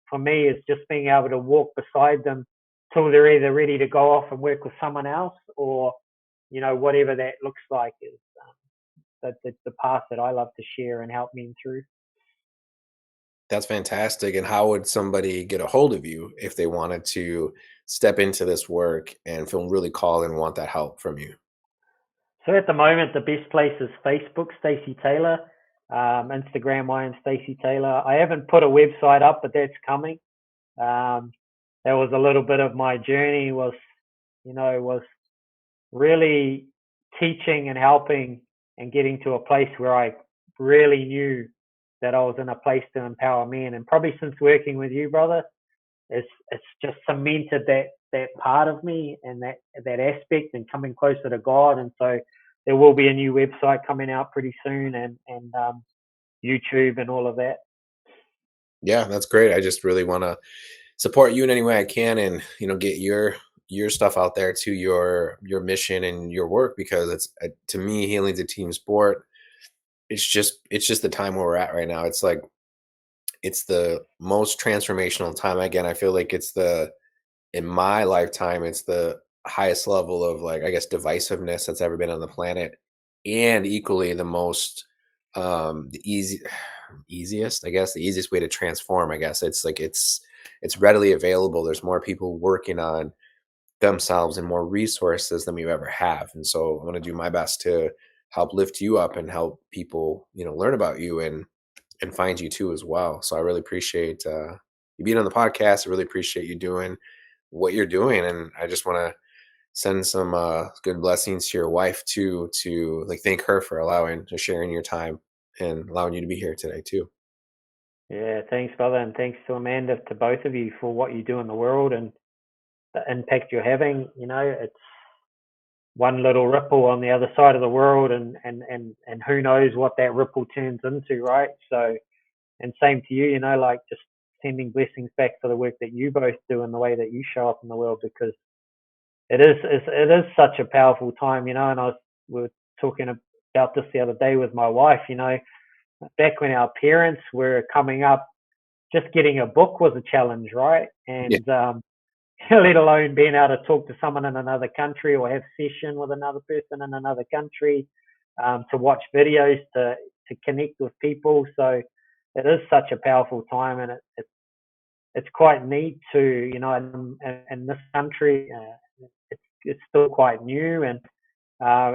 for me, it's just being able to walk beside them till they're either ready to go off and work with someone else, or whatever that looks like is that's the path that I love to share and help men through. That's fantastic. And how would somebody get a hold of you if they wanted to step into this work and feel really called and want that help from you? So at the moment, the best place is Facebook, Stacy Taylor. Instagram, I am Stacy Taylor. I haven't put a website up, but that's coming. Um, that was a little bit of my journey. Was really teaching and helping and getting to a place where I really knew that I was in a place to empower men. And probably since working with you, brother, it's just cemented that part of me and that aspect and coming closer to God. And so there will be a new website coming out pretty soon, and YouTube and all of that. Yeah, that's great. I just really want to support you in any way I can, and get your stuff out there to your mission and your work, because it's to me, healing's a team sport. It's just the time where we're at right now. It's like it's the most transformational time. Again, I feel like it's the in my lifetime, it's the highest level of, like, I guess, divisiveness that's ever been on the planet, and equally the most the easiest, I guess, the easiest way to transform. I guess it's like it's readily available. There's more people working on themselves and more resources than we ever have. And so I want to do my best to help lift you up and help people, learn about you and find you too as well. So I really appreciate you being on the podcast. I really appreciate you doing what you're doing, and I just want to send some good blessings to your wife too, to like thank her for allowing to sharing your time and allowing you to be here today too. Yeah, thanks, brother, and thanks to Amanda, to both of you, for what you do in the world and the impact you're having. It's one little ripple on the other side of the world, and who knows what that ripple turns into, right? So, and same to you, like just sending blessings back for the work that you both do and the way that you show up in the world, because it is such a powerful time, and we were talking about this the other day with my wife. Back when our parents were coming up, just getting a book was a challenge, right? Yeah. And let alone being able to talk to someone in another country or have session with another person in another country, to watch videos, to connect with people. So it is such a powerful time, and it's quite neat to, in this country, it's still quite new, and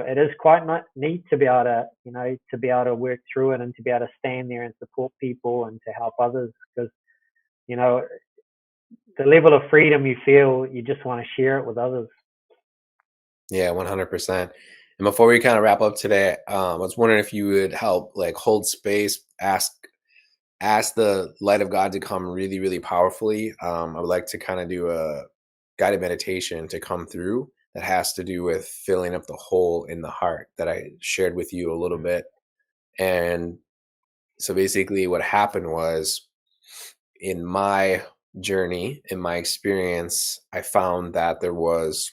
it is quite neat to be able to, work through it and to be able to stand there and support people and to help others, because you know the level of freedom you feel, you just want to share it with others. Yeah, 100%. And before we kind of wrap up today, I was wondering if you would help, like, hold space, ask the light of God to come really, really powerfully. I would like to kind of do a guided meditation to come through that has to do with filling up the hole in the heart that I shared with you a little bit. And so basically, what happened was, in my journey, in my experience, I found that there was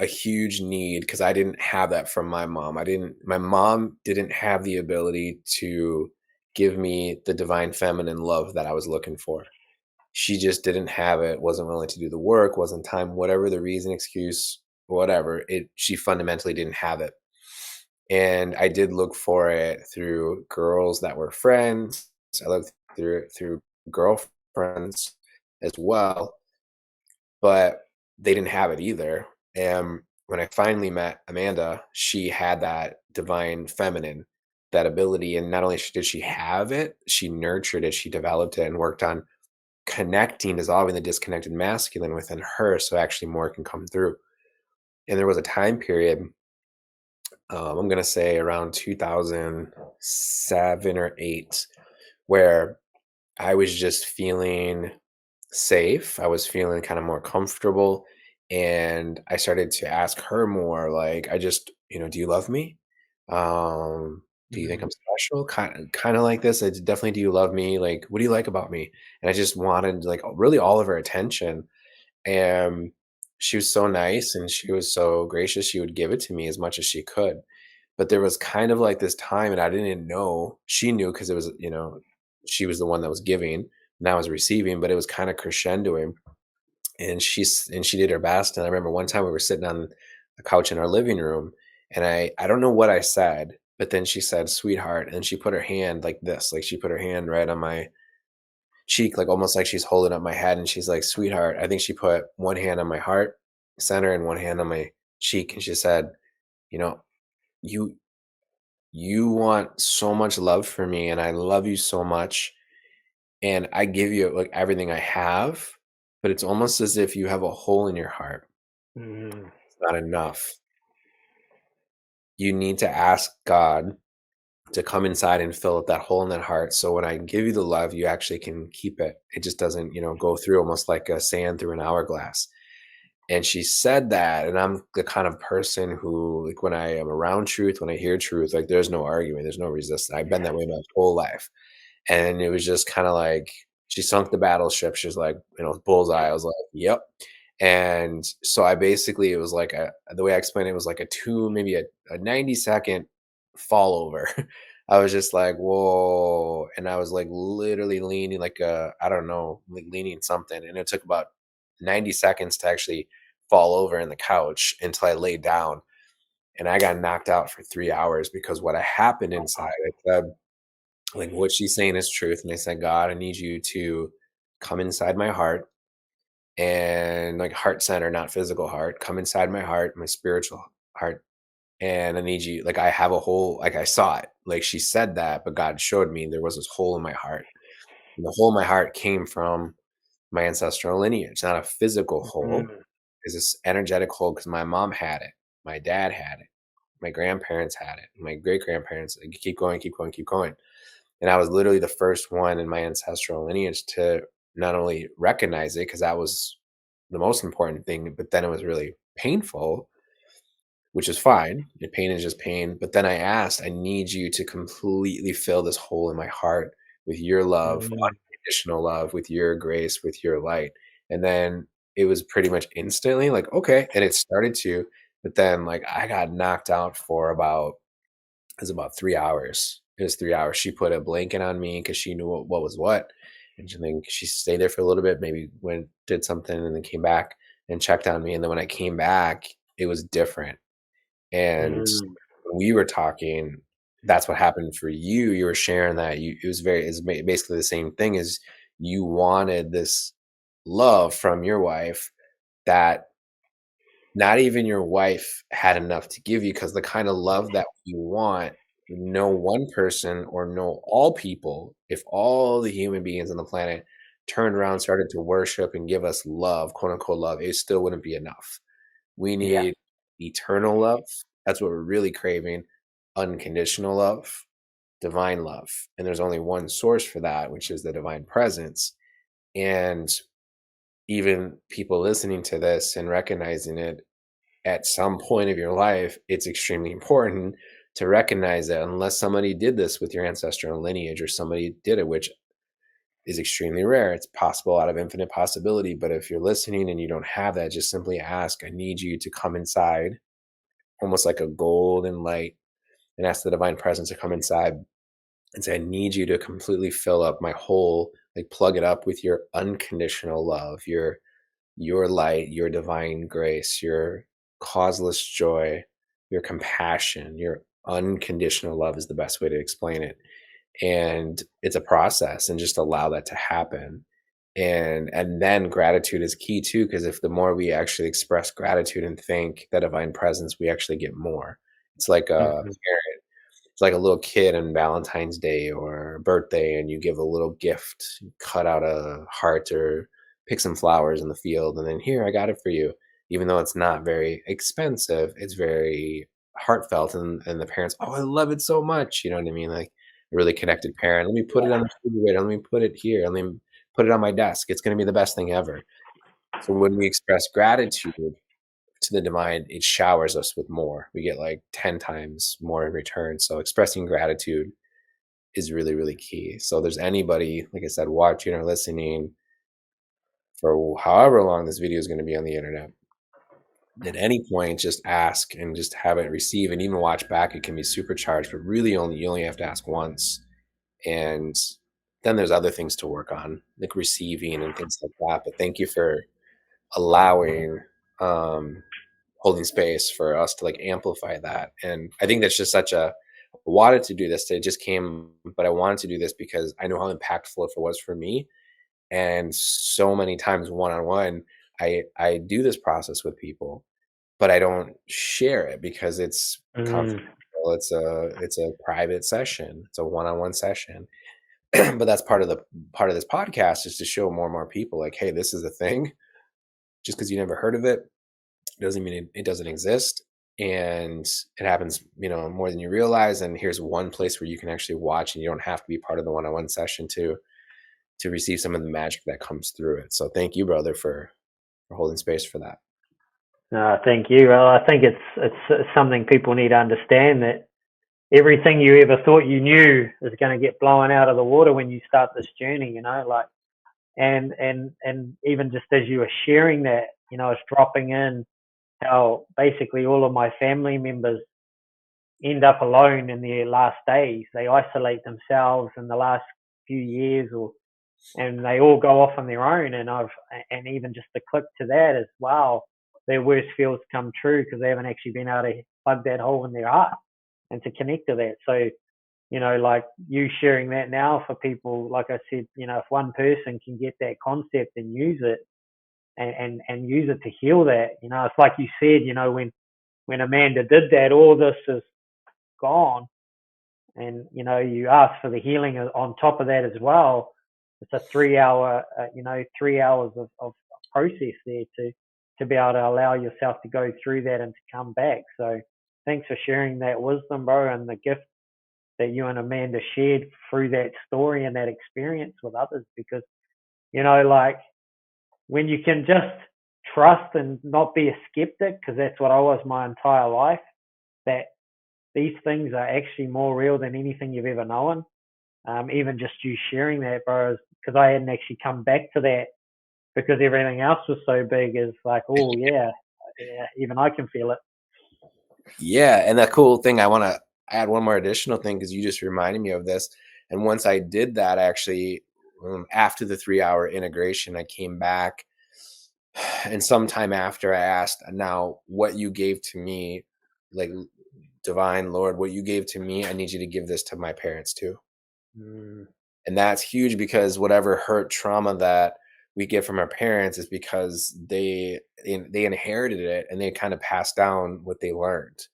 a huge need, because I didn't have that from my mom. My mom didn't have the ability to give me the divine feminine love that I was looking for. She just didn't have it, wasn't willing to do the work, wasn't time, whatever the reason, excuse, whatever. She fundamentally didn't have it. And I did look for it through girls that were friends. I looked through it through girlfriends as well, but they didn't have it either. And when I finally met Amanda, she had that divine feminine, that ability, and not only did she have it, she nurtured it, she developed it, and worked on connecting, dissolving the disconnected masculine within her, so actually more can come through. And there was a time period, I'm gonna say around 2007 or 8, where I was just feeling safe. I was feeling kind of more comfortable. And I started to ask her more like, I just, do you love me? Um, do you think I'm Mm, special? Kind of like this. It's definitely, do you love me? Like, what do you like about me? And I just wanted like really all of her attention. And she was so nice and she was so gracious. She would give it to me as much as she could. But there was kind of like this time, and I didn't know. She knew because it was, she was the one that was giving, and I was receiving, but it was kind of crescendoing. And she did her best. And I remember one time we were sitting on the couch in our living room, and I don't know what I said, but then she said, "Sweetheart," and she put her hand like this, like she put her hand right on my cheek, like almost like she's holding up my head, and she's like, "Sweetheart." I think she put one hand on my heart center and one hand on my cheek, and she said, "You know, you you want so much love for me, and I love you so much, and I give you, like, everything I have, but it's almost as if you have a hole in your heart. mm, It's not enough. You need to ask God to come inside and fill up that hole in that heart, so when I give you the love, you actually can keep it. It just doesn't, go through almost like a sand through an hourglass." And she said that, and I'm the kind of person who, like, when I am around truth, when I hear truth, like, there's no arguing, there's no resistance. I've been that way my whole life. And it was just kinda like she sunk the battleship. She's like, "Bullseye." I was like, "Yep." And so I basically, it was like the way I explained it was like a 2, maybe a 90-second fall over. I was just like, "Whoa," and I was, like, literally leaning like I don't know, like, leaning something, and it took about 90 seconds to actually fall over in the couch until I laid down, and I got knocked out for 3 hours because what had happened inside, I said, like, what she's saying is truth, and I said, "God, I need you to come inside my heart, and like heart center, not physical heart, come inside my heart, my spiritual heart, and I need you, like, I have a hole." Like, I saw it. Like, she said that, but God showed me there was this hole in my heart. And the hole in my heart came from my ancestral lineage, not a physical hole. mm, It's this energetic hole because my mom had it, my dad had it, my grandparents had it, my great grandparents. Like, keep going, keep going, keep going. And I was literally the first one in my ancestral lineage to not only recognize it, because that was the most important thing, but then it was really painful, which is fine. The pain is just pain. But then I asked, I need you to completely fill this hole in my heart with your love, mm, unconditional love, with your grace, with your light. And then it was pretty much instantly like, okay. And it started to, but then like I got knocked out for about, it was about 3 hours. It was 3 hours. She put a blanket on me because she knew what was what, and she stayed there for a little bit, maybe went did something, and then came back and checked on me, and then when I came back, it was different, and mm, when we were talking, that's what happened for you. You were sharing that it was basically the same thing as you wanted this love from your wife that not even your wife had enough to give you, because the kind of love that you want, no one person or no all people, if all the human beings on the planet turned around, started to worship and give us love, quote unquote love, it still wouldn't be enough. We yeah, need eternal love. That's what we're really craving. Unconditional love, divine love. And there's only one source for that, which is the divine presence. And even people listening to this and recognizing it, at some point of your life, it's extremely important to recognize that unless somebody did this with your ancestral lineage or somebody did it, which is extremely rare, it's possible out of infinite possibility. But if you're listening and you don't have that, just simply ask, I need you to come inside, almost like a golden light, and ask the divine presence to come inside and say, I need you to completely fill up my hole, like plug it up with your unconditional love, your light, your divine grace, your causeless joy, your compassion, your unconditional love is the best way to explain it. And it's a process, and just allow that to happen. And then gratitude is key too, because if the more we actually express gratitude and thank that divine presence, we actually get more. It's like a Mhm. parent, it's like a little kid on Valentine's Day or birthday, and you give a little gift, you cut out a heart or pick some flowers in the field, and then here, I got it for you. Even though it's not very expensive, it's very heartfelt, and the parents, oh, I love it so much. You know what I mean? Like a really connected parent. Let me put it on the refrigerator. Let me put it here. Let me put it on my desk. It's going to be the best thing ever. So when we express gratitude to the divine, it showers us with more. We get like 10 times more in return. So expressing gratitude is really, really key. So there's anybody, like I said, watching or listening for however long this video is going to be on the internet, at any point, just ask and just have it receive and even watch back. It can be supercharged, but really only you only have to ask once. And then there's other things to work on, like receiving and things like that. But thank you for allowing um holding space for us to like amplify that. And I think that's just such a I wanted to do this. It just came, but I wanted to do this because I know how impactful it was for me. And so many times one on one, I do this process with people, but I don't share it because it's confidential. Mm. It's a private session. It's a one on one session. But that's part of this podcast is to show more and more people like, hey, this is a thing. Just because you never heard of it doesn't mean it doesn't exist, and it happens, more than you realize. And here's one place where you can actually watch, and you don't have to be part of the one-on-one session to receive some of the magic that comes through it. So thank you, brother, for holding space for that. No, thank you. Well, I think it's something people need to understand, that everything you ever thought you knew is going to get blown out of the water when you start this journey. Like, and even just as you were sharing that, it's dropping in how basically all of my family members end up alone in their last days. They isolate themselves in the last few years, and they all go off on their own. And even just the click to that is, wow, their worst fears come true because they haven't actually been able to plug that hole in their heart and to connect to that. So, like you sharing that now for people, like I said, if one person can get that concept and use it, and use it to heal that, it's like you said, when Amanda did that, all this is gone. And, you ask for the healing on top of that as well. It's a 3 hour, 3 hours of process there to be able to allow yourself to go through that and to come back. So thanks for sharing that wisdom, bro, and the gift that you and Amanda shared through that story and that experience with others. Because, like when you can just trust and not be a skeptic, because that's what I was my entire life, that these things are actually more real than anything you've ever known. Even just you sharing that, bro, because I hadn't actually come back to that because everything else was so big. Is like, oh yeah, yeah, even I can feel it. Yeah, and the cool thing, I want to add one more additional thing because you just reminded me of this. And once I did that, actually, after the 3 hour integration, I came back, and sometime after, I asked, now what you gave to me, like divine Lord, what you gave to me, I need you to give this to my parents too. Mm, And that's huge because whatever hurt trauma that we get from our parents is because they inherited it, and they kind of passed down what they learned.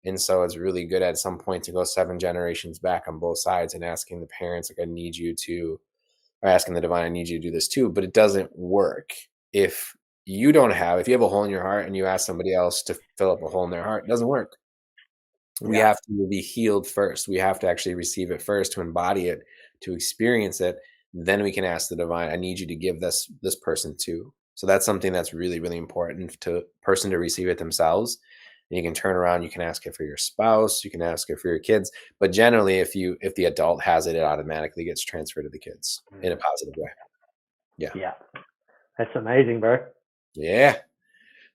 And so it's really good at some point to go 7 generations back on both sides and asking the parents, like, I need you to, or asking the divine, I need you to do this too. But it doesn't work if if you have a hole in your heart and you ask somebody else to fill up a hole in their heart. It doesn't work. We yeah. have to be healed first. We have to actually receive it first, to embody it, to experience it. Then we can ask the divine, I need you to give this person too. So that's something that's really, really important to person to receive it themselves. And you can turn around, you can ask it for your spouse, you can ask it for your kids. But generally, if the adult has it, it automatically gets transferred to the kids in a Mm, positive way. Yeah. yeah. That's amazing, bro. Yeah.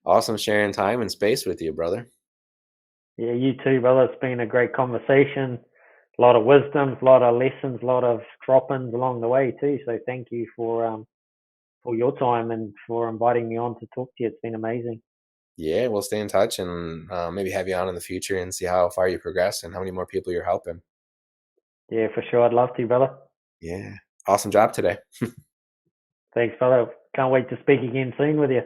Awesome sharing time and space with you, brother. Yeah, you too, brother. It's been a great conversation. A lot of wisdoms, a lot of lessons, a lot of drop-ins along the way too. So thank you for your time and for inviting me on to talk to you. It's been amazing. Yeah, we'll stay in touch, and maybe have you on in the future and see how far you progress and how many more people you're helping. Yeah, for sure. I'd love to, brother. Yeah. Awesome job today. Thanks, brother. Can't wait to speak again soon with you.